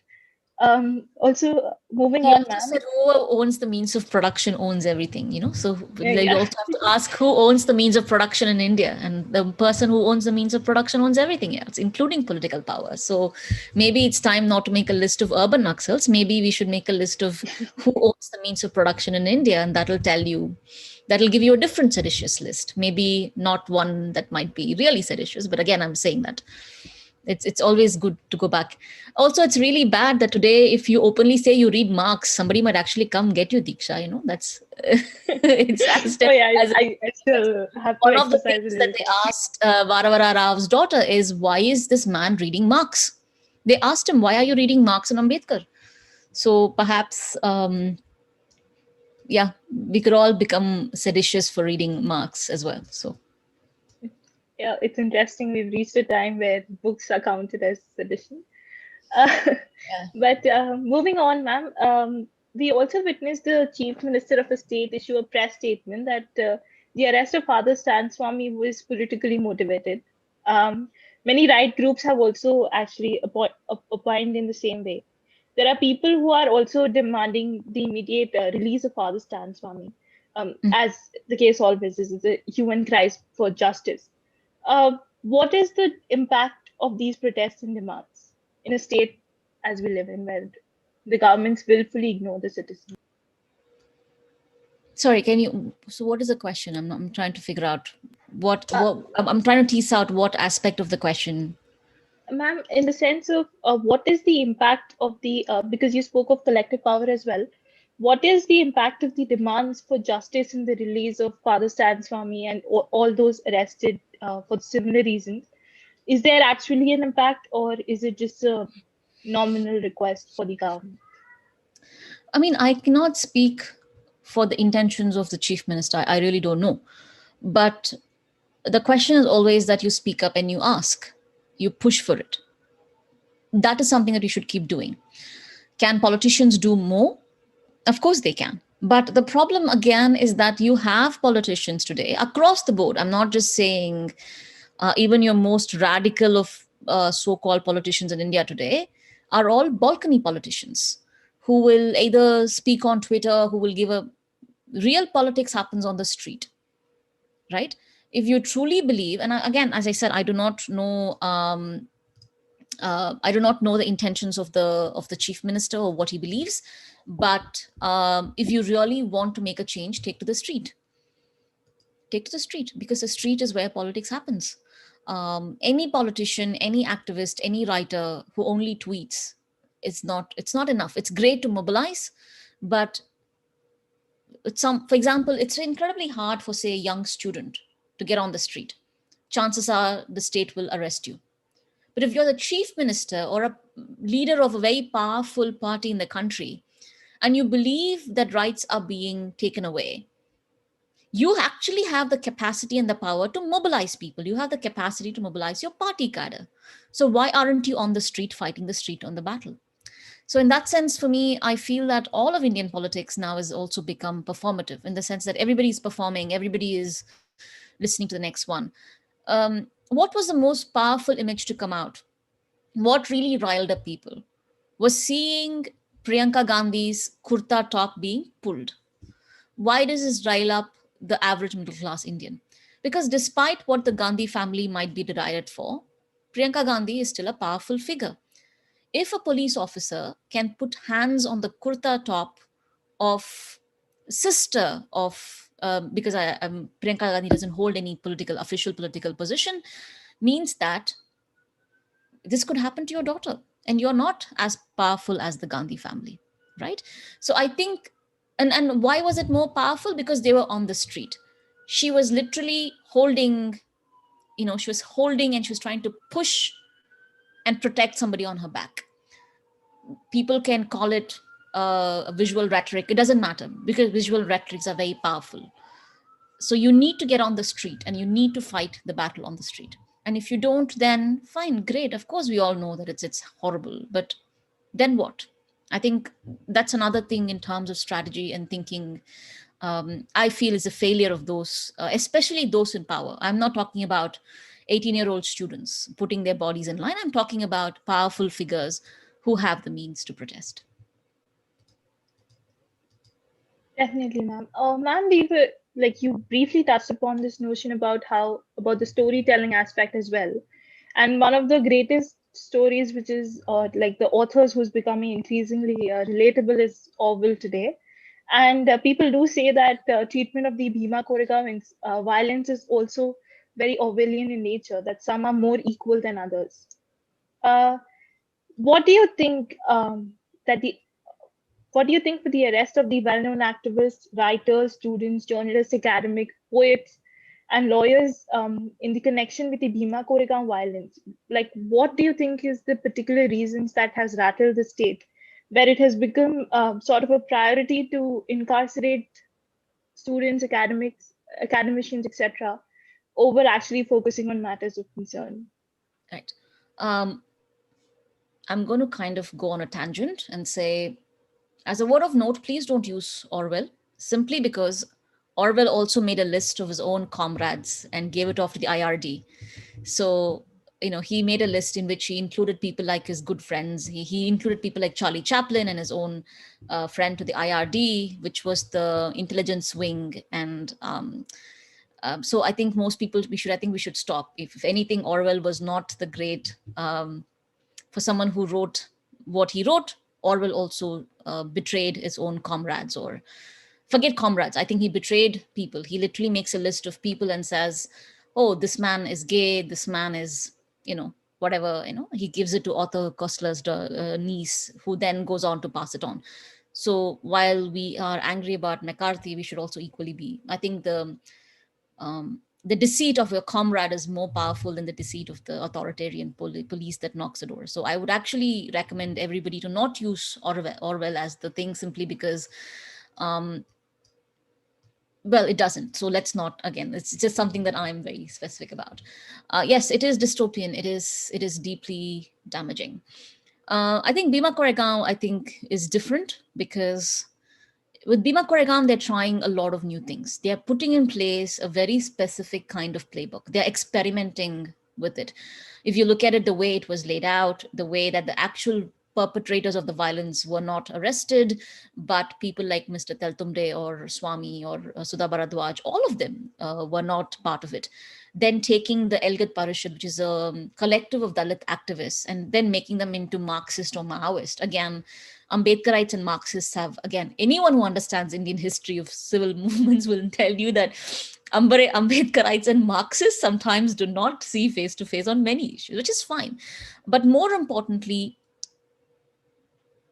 Also, moving He on, also ma'am. said whoever owns the means of production owns everything, you know. So Yeah, you yeah. also have to ask who owns the means of production in India, and the person who owns the means of production owns everything else, including political power. So maybe it's time not to make a list of urban Naxals. Maybe we should make a list of who owns the means of production in India, and that'll give you a different seditious list. Maybe not one that might be really seditious, but again, I'm saying that it's always good to go back. Also, it's really bad that today, if you openly say you read Marx, somebody might actually come get you, Diksha. You know, that's it's as Oh yeah, as I still have to one of the exercise a things little that they caution. asked Varavara Rav's daughter is, why is this man reading Marx? They asked him, why are you reading Marx and Ambedkar? So perhaps, yeah, we could all become seditious for reading Marx as well. So Yeah, it's interesting. We've reached a time where books are counted as sedition. Uh, but moving on, ma'am, we also witnessed the Chief Minister of a state issue a press statement that the arrest of Father Stan Swami was politically motivated. Many right groups have also actually opined in the same way. There are people who are also demanding the immediate release of Father Stan Swami. As the case always is, it's a human cry for justice. What is the impact of these protests and demands in a state as we live in, where the governments willfully ignore the citizens? sorry, can you? So what is the question? I'm trying to figure out what Uh, I'm trying to tease out what aspect of the question. Ma'am, in the sense of what is the impact of the, because you spoke of collective power as well, what is the impact of the demands for justice in the release of Father Stan Swami and all those arrested for similar reasons? Is there actually an impact, or is it just a nominal request for the government? I mean, I cannot speak for the intentions of the chief minister. I really don't know. But the question is always that you speak up and you ask, you push for it. That is something that you should keep doing. Can politicians do more? Of course they can. But the problem again is that you have politicians today across the board. I'm not just saying even your most radical of so-called politicians in India today are all balcony politicians who will either speak on Twitter, who will give a real politics happens on the street, right? If you truly believe, and again, as I said, I do not know the intentions of the chief minister or what he believes, but if you really want to make a change, take to the street. Take to the street, because the street is where politics happens. Any politician, any activist, any writer who only tweets, it's not enough. It's great to mobilize, but for example, it's incredibly hard for, say, a young student to get on the street. Chances are the state will arrest you. But if you're the chief minister or a leader of a very powerful party in the country, and you believe that rights are being taken away, you actually have the capacity and the power to mobilize people. You have the capacity to mobilize your party cadre. So why aren't you on the street fighting the street on the battle? So in that sense, for me, I feel that all of Indian politics now has also become performative, in the sense that everybody is performing, everybody is listening to the next one. What was the most powerful image to come out? What really riled up people was seeing Priyanka Gandhi's kurta top being pulled. Why does this rile up the average middle class Indian? Because despite what the Gandhi family might be derided for, Priyanka Gandhi is still a powerful figure. If a police officer can put hands on the kurta top of sister of because Priyanka Gandhi doesn't hold any official political position, means that this could happen to your daughter, and you're not as powerful as the Gandhi family, right? So I think, and why was it more powerful? Because they were on the street. She was literally holding she was holding and she was trying to push and protect somebody on her back. People can call it a visual rhetoric. It doesn't matter, because visual rhetorics are very powerful. So you need to get on the street and you need to fight the battle on the street. And if you don't, then fine, great. Of course, we all know that it's horrible, but then what? I think that's another thing in terms of strategy and thinking. I feel is a failure of those, especially those in power. I'm not talking about 18-year-old students putting their bodies in line. I'm talking about powerful figures who have the means to protest. Definitely, ma'am. Ma'am, we were like you briefly touched upon this notion about the storytelling aspect as well. And one of the greatest stories, which is like the authors who's becoming increasingly relatable, is Orwell today. And people do say that treatment of the Bhima Koregaon violence is also very Orwellian in nature, that some are more equal than others. What do you think that the what do you think for the arrest of the well-known activists, writers, students, journalists, academics, poets, and lawyers in the connection with the Bhima Koregaon violence? Like, what do you think is the particular reasons that has rattled the state, where it has become sort of a priority to incarcerate students, academicians, etc., over actually focusing on matters of concern? Right. I'm going to kind of go on a tangent and say, as a word of note, please don't use Orwell, simply because Orwell also made a list of his own comrades and gave it off to the IRD. So, he made a list in which he included people like his good friends. He included people like Charlie Chaplin and his own friend to the IRD, which was the intelligence wing. And so I think most people, we should stop. If anything, Orwell was not the great, for someone who wrote what he wrote. Orwell also betrayed his own comrades, or forget comrades. I think he betrayed people. He literally makes a list of people and says, oh, this man is gay, this man is, whatever, he gives it to Arthur Koestler's niece, who then goes on to pass it on. So while we are angry about McCarthy, we should also equally be. I think the deceit of your comrade is more powerful than the deceit of the authoritarian police that knocks the door. So I would actually recommend everybody to not use Orwell as the thing, simply because, well, it doesn't. So let's not, again, it's just something that I'm very specific about. Yes, it is dystopian. It is deeply damaging. I think Bhima Koregaon, is different, because with Bhima Koregaon, they're trying a lot of new things. They're putting in place a very specific kind of playbook. They're experimenting with it. If you look at it, the way it was laid out, the way that the actual perpetrators of the violence were not arrested, but people like Mr. Teltumde or Swami or Sudha Bharadwaj, all of them were not part of it. Then taking the Elgat Parishad, which is a collective of Dalit activists, and then making them into Marxist or Maoist. Again, Ambedkarites and Marxists have, again, anyone who understands Indian history of civil movements will tell you that Ambedkarites and Marxists sometimes do not see face to face on many issues, which is fine. But more importantly,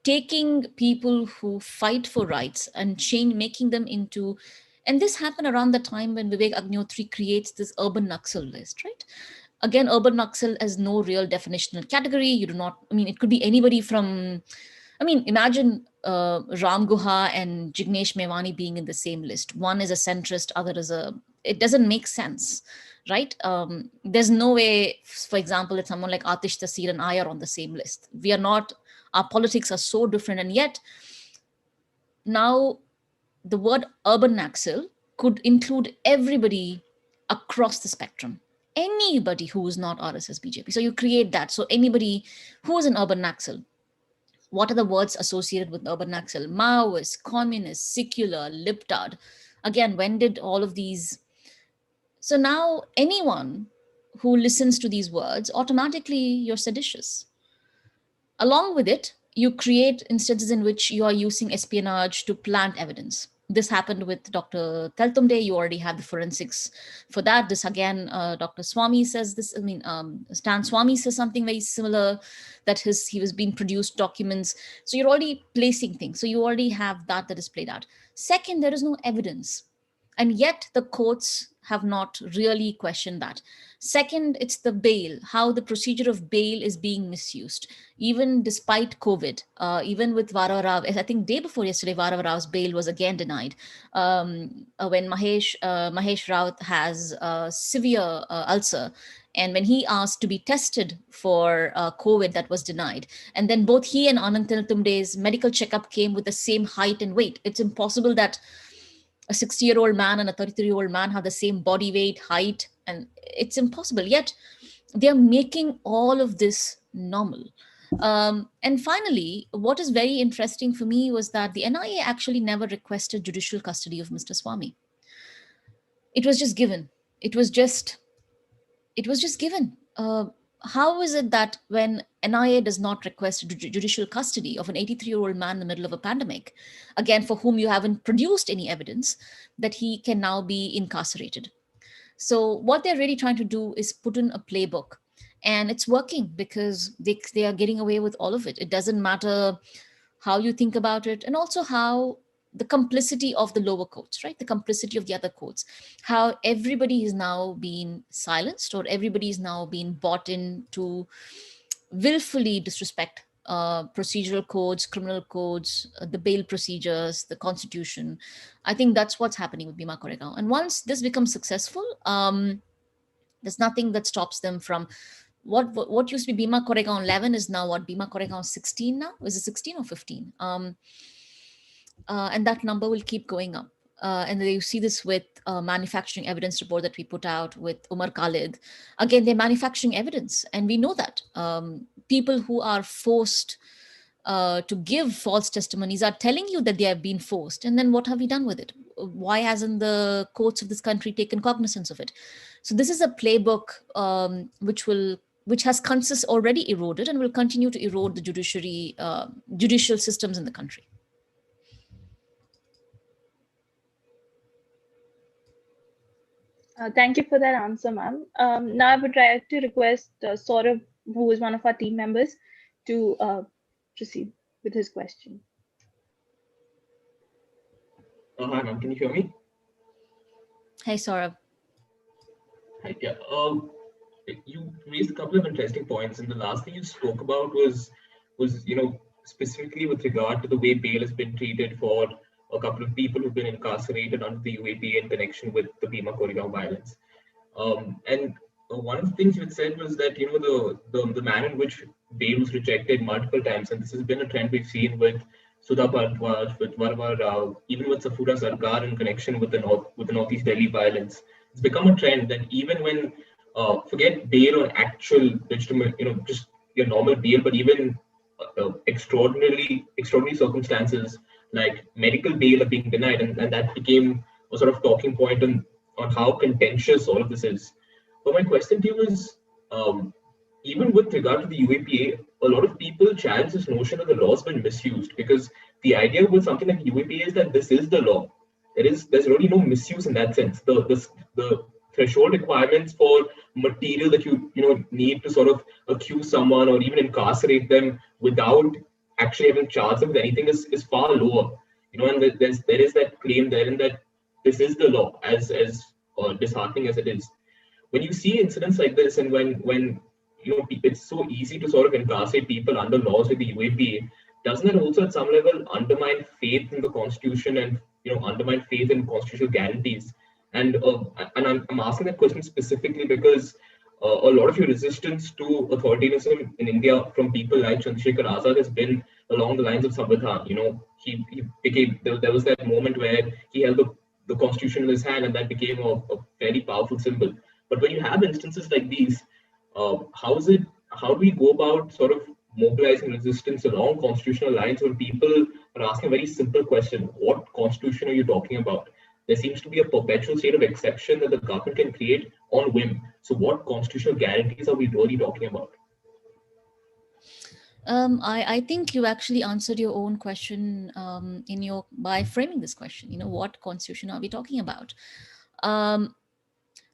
taking people who fight for rights and making them into, and this happened around the time when Vivek Agnihotri creates this urban Naxal list, right? Again, urban Naxal has no real definitional category. You do not, it could be anybody from, imagine Ram Guha and Jignesh Mewani being in the same list. One is a centrist, other is it doesn't make sense, right? There's no way, for example, that someone like Atish Tasir and I are on the same list. We are not, our politics are so different. And yet now the word urban Naxal could include everybody across the spectrum. Anybody who is not RSS BJP. So you create that. So anybody who is an urban Naxal. What are the words associated with urban Naxal? Maoist, communist, secular, libtard. Again, when did all of these? So now anyone who listens to these words, automatically you're seditious. Along with it, you create instances in which you are using espionage to plant evidence. This happened with Dr. Teltumde. You already have the forensics for that. This again, Dr. Swami says this. Stan Swami says something very similar, that he was being produced documents. So you're already placing things. So you already have that is played out. Second, there is no evidence. And yet the courts have not really questioned that. Second, it's the bail, how the procedure of bail is being misused, even despite COVID, even with Vara Rao. I think day before yesterday, Vara Rao's bail was again denied. When Mahesh Raut has a severe ulcer, and when he asked to be tested for COVID, that was denied. And then both he and Anand Tumde's medical checkup came with the same height and weight. It's impossible that a 60-year-old man and a 33-year-old man have the same body weight, height, and it's impossible. Yet they're making all of this normal. And finally, what is very interesting for me was that the NIA actually never requested judicial custody of Mr. Swamy. It was just given. It was just given. How is it that when NIA does not request judicial custody of an 83-year-old man in the middle of a pandemic, again, for whom you haven't produced any evidence, that he can now be incarcerated? So what they're really trying to do is put in a playbook, and it's working because they are getting away with all of it. It doesn't matter how you think about it, and also how the complicity of the lower courts, right? The complicity of the other courts, how everybody is now being silenced, or everybody is now being bought in to willfully disrespect procedural codes, criminal codes, the bail procedures, the constitution. I think that's what's happening with Bima Koregaon. And once this becomes successful, there's nothing that stops them from what used to be Bima Koregaon 11 is now what Bima Koregaon 16 now. Is it 16 or 15? And that number will keep going up. And you see this with manufacturing evidence report that we put out with Umar Khalid. Again, they're manufacturing evidence, and we know that people who are forced to give false testimonies are telling you that they have been forced. And then what have we done with it? Why hasn't the courts of this country taken cognizance of it? So this is a playbook which has consensus already eroded and will continue to erode the judicial systems in the country. Thank you for that answer, ma'am. Now I would like to request Saurabh, who is one of our team members, to proceed with his question. Hi, ma'am. Can you hear me? Hey, Saurabh. Hi, yeah. You raised a couple of interesting points, and the last thing you spoke about was specifically with regard to the way bail has been treated for a couple of people who've been incarcerated under the UAPA in connection with the Bima Koregaon violence. And one of the things you had said was that the manner in which bail was rejected multiple times, and this has been a trend we've seen with Sudha Bharadwaj, with Varma Rao, even with Safura Sarkar in connection with the Northeast Delhi violence. It's become a trend that even when forget bail or actual legitimate, just your normal bail, but even extraordinary circumstances like medical bail are being denied, and that became a sort of talking point on how contentious all of this is. But my question to you is, even with regard to the UAPA, a lot of people challenge this notion that the law has been misused, because the idea with something like UAPA is that this is the law. There's really no misuse in that sense. The threshold requirements for material that you need to sort of accuse someone or even incarcerate them without actually having charged them with anything is far lower. And there is that claim therein that this is the law, as disheartening as it is. When you see incidents like this, and when it's so easy to sort of incarcerate people under laws like the UAPA, doesn't that also at some level undermine faith in the Constitution and undermine faith in constitutional guarantees? And I'm asking that question specifically because a lot of your resistance to authoritarianism in India from people like Chandrasekhar Azad has been along the lines of Samvidhan. He became there was that moment where he held the Constitution in his hand, and that became a very powerful symbol. But when you have instances like these, how do we go about sort of mobilizing resistance along constitutional lines when people are asking a very simple question: what constitution are you talking about? There seems to be a perpetual state of exception that the government can create on whim. So what constitutional guarantees are we really talking about? I think you actually answered your own question by framing this question. What constitution are we talking about?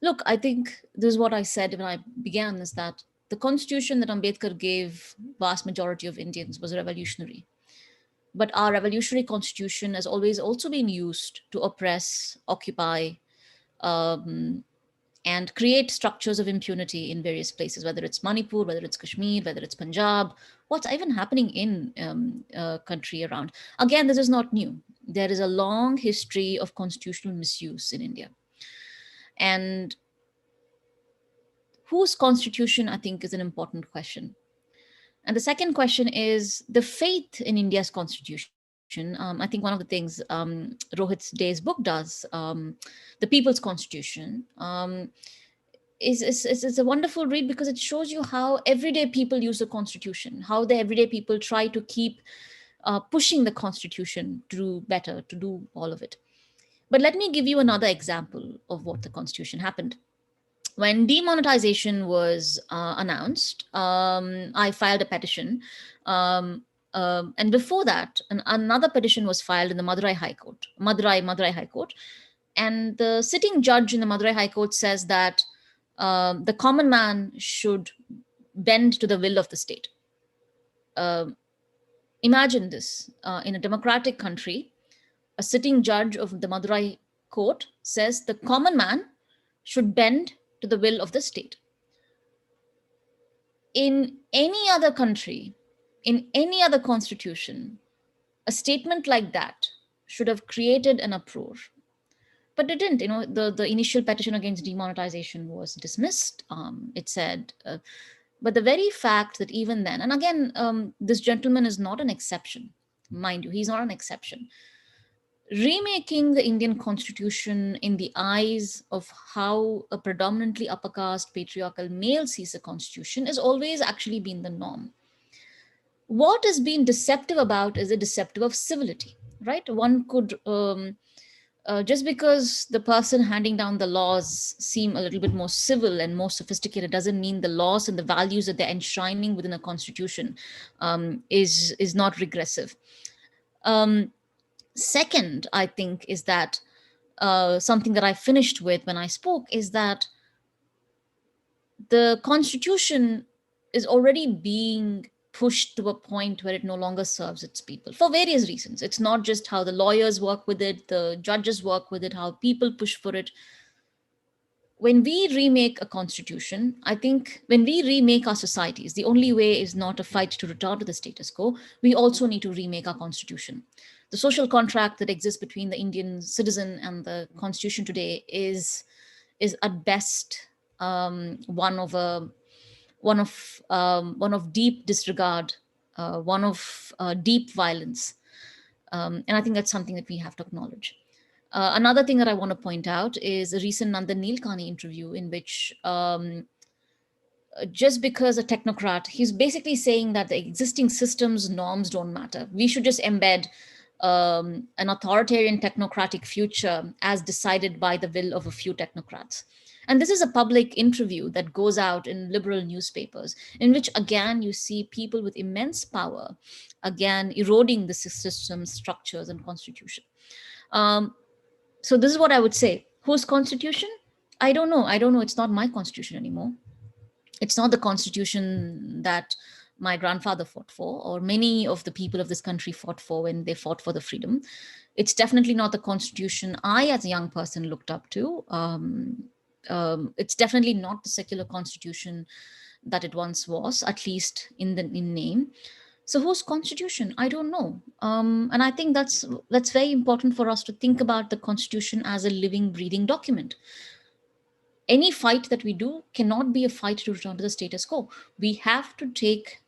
Look, I think this is what I said when I began, is that the constitution that Ambedkar gave vast majority of Indians was revolutionary. But our revolutionary constitution has always also been used to oppress, occupy, um, and create structures of impunity in various places, whether it's Manipur, whether it's Kashmir, whether it's Punjab, what's even happening in country around. Again, this is not new. There is a long history of constitutional misuse in India. And whose constitution, I think, is an important question. And the second question is the faith in India's constitution. I think one of the things Rohit Day's book does, The People's Constitution, is a wonderful read because it shows you how everyday people use the constitution, how the everyday people try to keep pushing the constitution to do better, to do all of it. But let me give you another example of what the constitution happened. When demonetization was announced, I filed a petition. And before that, another petition was filed in the Madurai High Court, Madurai High Court. And the sitting judge in the Madurai High Court says that the common man should bend to the will of the state. Imagine this, in a democratic country, a sitting judge of the Madurai Court says the common man should bend to the will of the state. In any other country, in any other constitution, a statement like that should have created an uproar. But it didn't. You know, the initial petition against demonetization was dismissed. It said, but the very fact that even then, and again, this gentleman is not an exception, mind you, he's not an exception. Remaking the Indian constitution in the eyes of how a predominantly upper caste patriarchal male sees the constitution has always actually been the norm. What has been deceptive about is the deceptive of civility, right? One could, just because the person handing down the laws seem a little bit more civil and more sophisticated doesn't mean the laws and the values that they're enshrining within a constitution is not regressive. Second, I think, is that something that I finished with when I spoke is that the constitution is already being pushed to a point where it no longer serves its people for various reasons. It's not just how the lawyers work with it, the judges work with it, how people push for it. When we remake a constitution, I think when we remake our societies, the only way is not a fight to return to the status quo. We also need to remake our constitution. The social contract that exists between the Indian citizen and the constitution today is at best one of deep disregard, one of deep violence, and I think that's something that we have to acknowledge. Another thing that I want to point out is a recent Nandan Nilekani interview in which just because a technocrat, he's basically saying that the existing systems, norms don't matter. We should just embed an authoritarian technocratic future as decided by the will of a few technocrats. And this is a public interview that goes out in liberal newspapers, in which, again, you see people with immense power, again, eroding the system, structures, and constitution. So this is what I would say. Whose constitution? I don't know. It's not my constitution anymore. It's not the constitution that my grandfather fought for, or many of the people of this country fought for when they fought for the freedom. It's definitely not the constitution I, as a young person, looked up to. It's definitely not the secular constitution that it once was, at least in name. So whose constitution? I don't know. And I think that's very important for us to think about the constitution as a living, breathing document. Any fight that we do cannot be a fight to return to the status quo. We have to take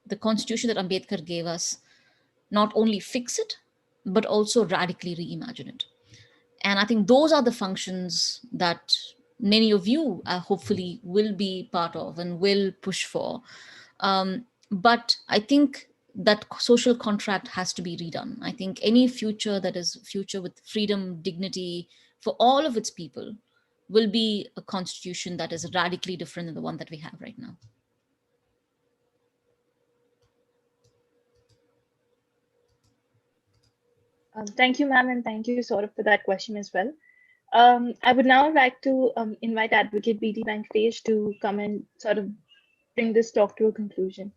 the constitution that Ambedkar gave us, not only fix it, but also radically reimagine it. And I think those are the functions that many of you hopefully will be part of and will push for. But I think that social contract has to be redone. I think any future that is future with freedom, dignity for all of its people will be a constitution that is radically different than the one that we have right now. Thank you, ma'am, and thank you, Saurabh, for that question as well. I would now like to invite Advocate B.D. Venkatesh to come and sort of bring this talk to a conclusion.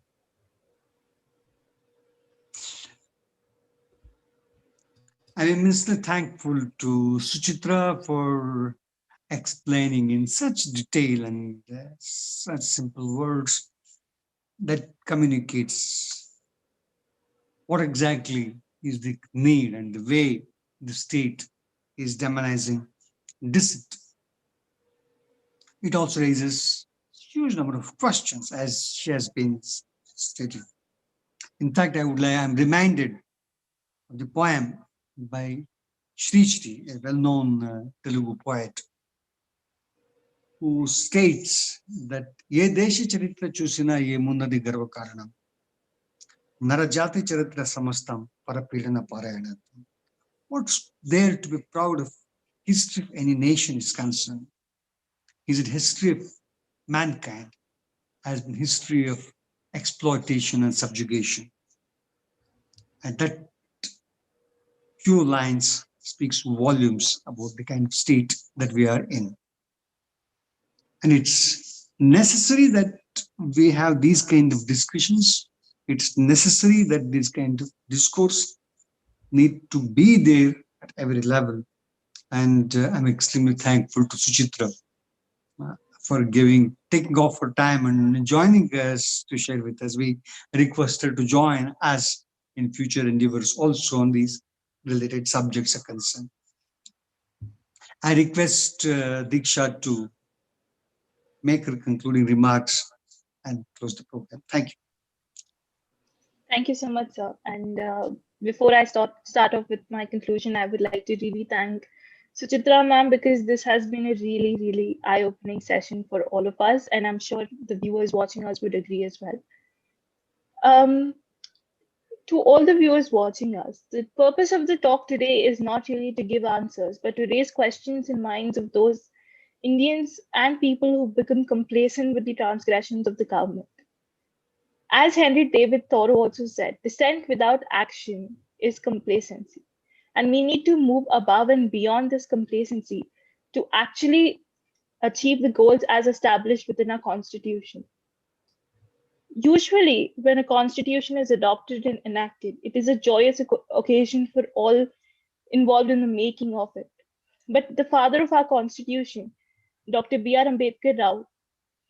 I'm immensely thankful to Suchitra for explaining in such detail and such simple words that communicates what exactly is the need and the way the state is demonizing dissent. It also raises huge number of questions, as she has been stated. In fact, I'm reminded of the poem by Shri, a well-known Telugu poet, who states that ye deshi charitra chusina ye munnadi garva karanam narajati charitra samastam parapilana parayana. What's there to be proud of history of any nation is concerned? Is it history of mankind? Has been history of exploitation and subjugation. And that few lines speaks volumes about the kind of state that we are in. And it's necessary that we have these kind of discussions. It's necessary that this kind of discourse need to be there at every level. And I'm extremely thankful to Suchitra for taking off her time and joining us to share with us. We request her to join us in future endeavors also on these related subjects are concerned. I request Diksha to make her concluding remarks and close the program. Thank you. Thank you so much, sir. And before I start off with my conclusion, I would like to really thank Suchitra ma'am, because this has been a really, really eye-opening session for all of us, and I'm sure the viewers watching us would agree as well. Um, to all the viewers watching us, the purpose of the talk today is not really to give answers, but to raise questions in minds of those Indians and people who become complacent with the transgressions of the government. As Henry David Thoreau also said, dissent without action is complacency. And we need to move above and beyond this complacency to actually achieve the goals as established within our constitution. Usually, when a constitution is adopted and enacted, it is a joyous occasion for all involved in the making of it. But the father of our constitution, Dr. B.R. Ambedkar Rao,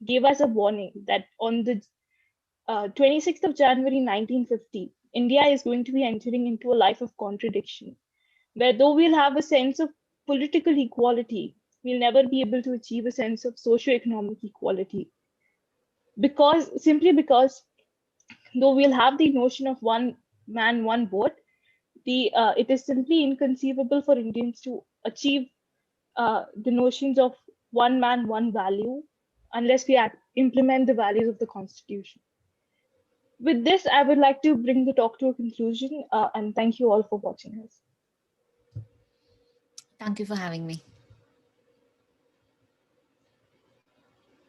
gave us a warning that on the 26th of January 1950, India is going to be entering into a life of contradiction, where though we'll have a sense of political equality, we'll never be able to achieve a sense of socio-economic equality. Simply because though we'll have the notion of one man, one vote, it is simply inconceivable for Indians to achieve the notions of one man, one value, unless we implement the values of the Constitution. With this, I would like to bring the talk to a conclusion, and thank you all for watching us. Thank you for having me.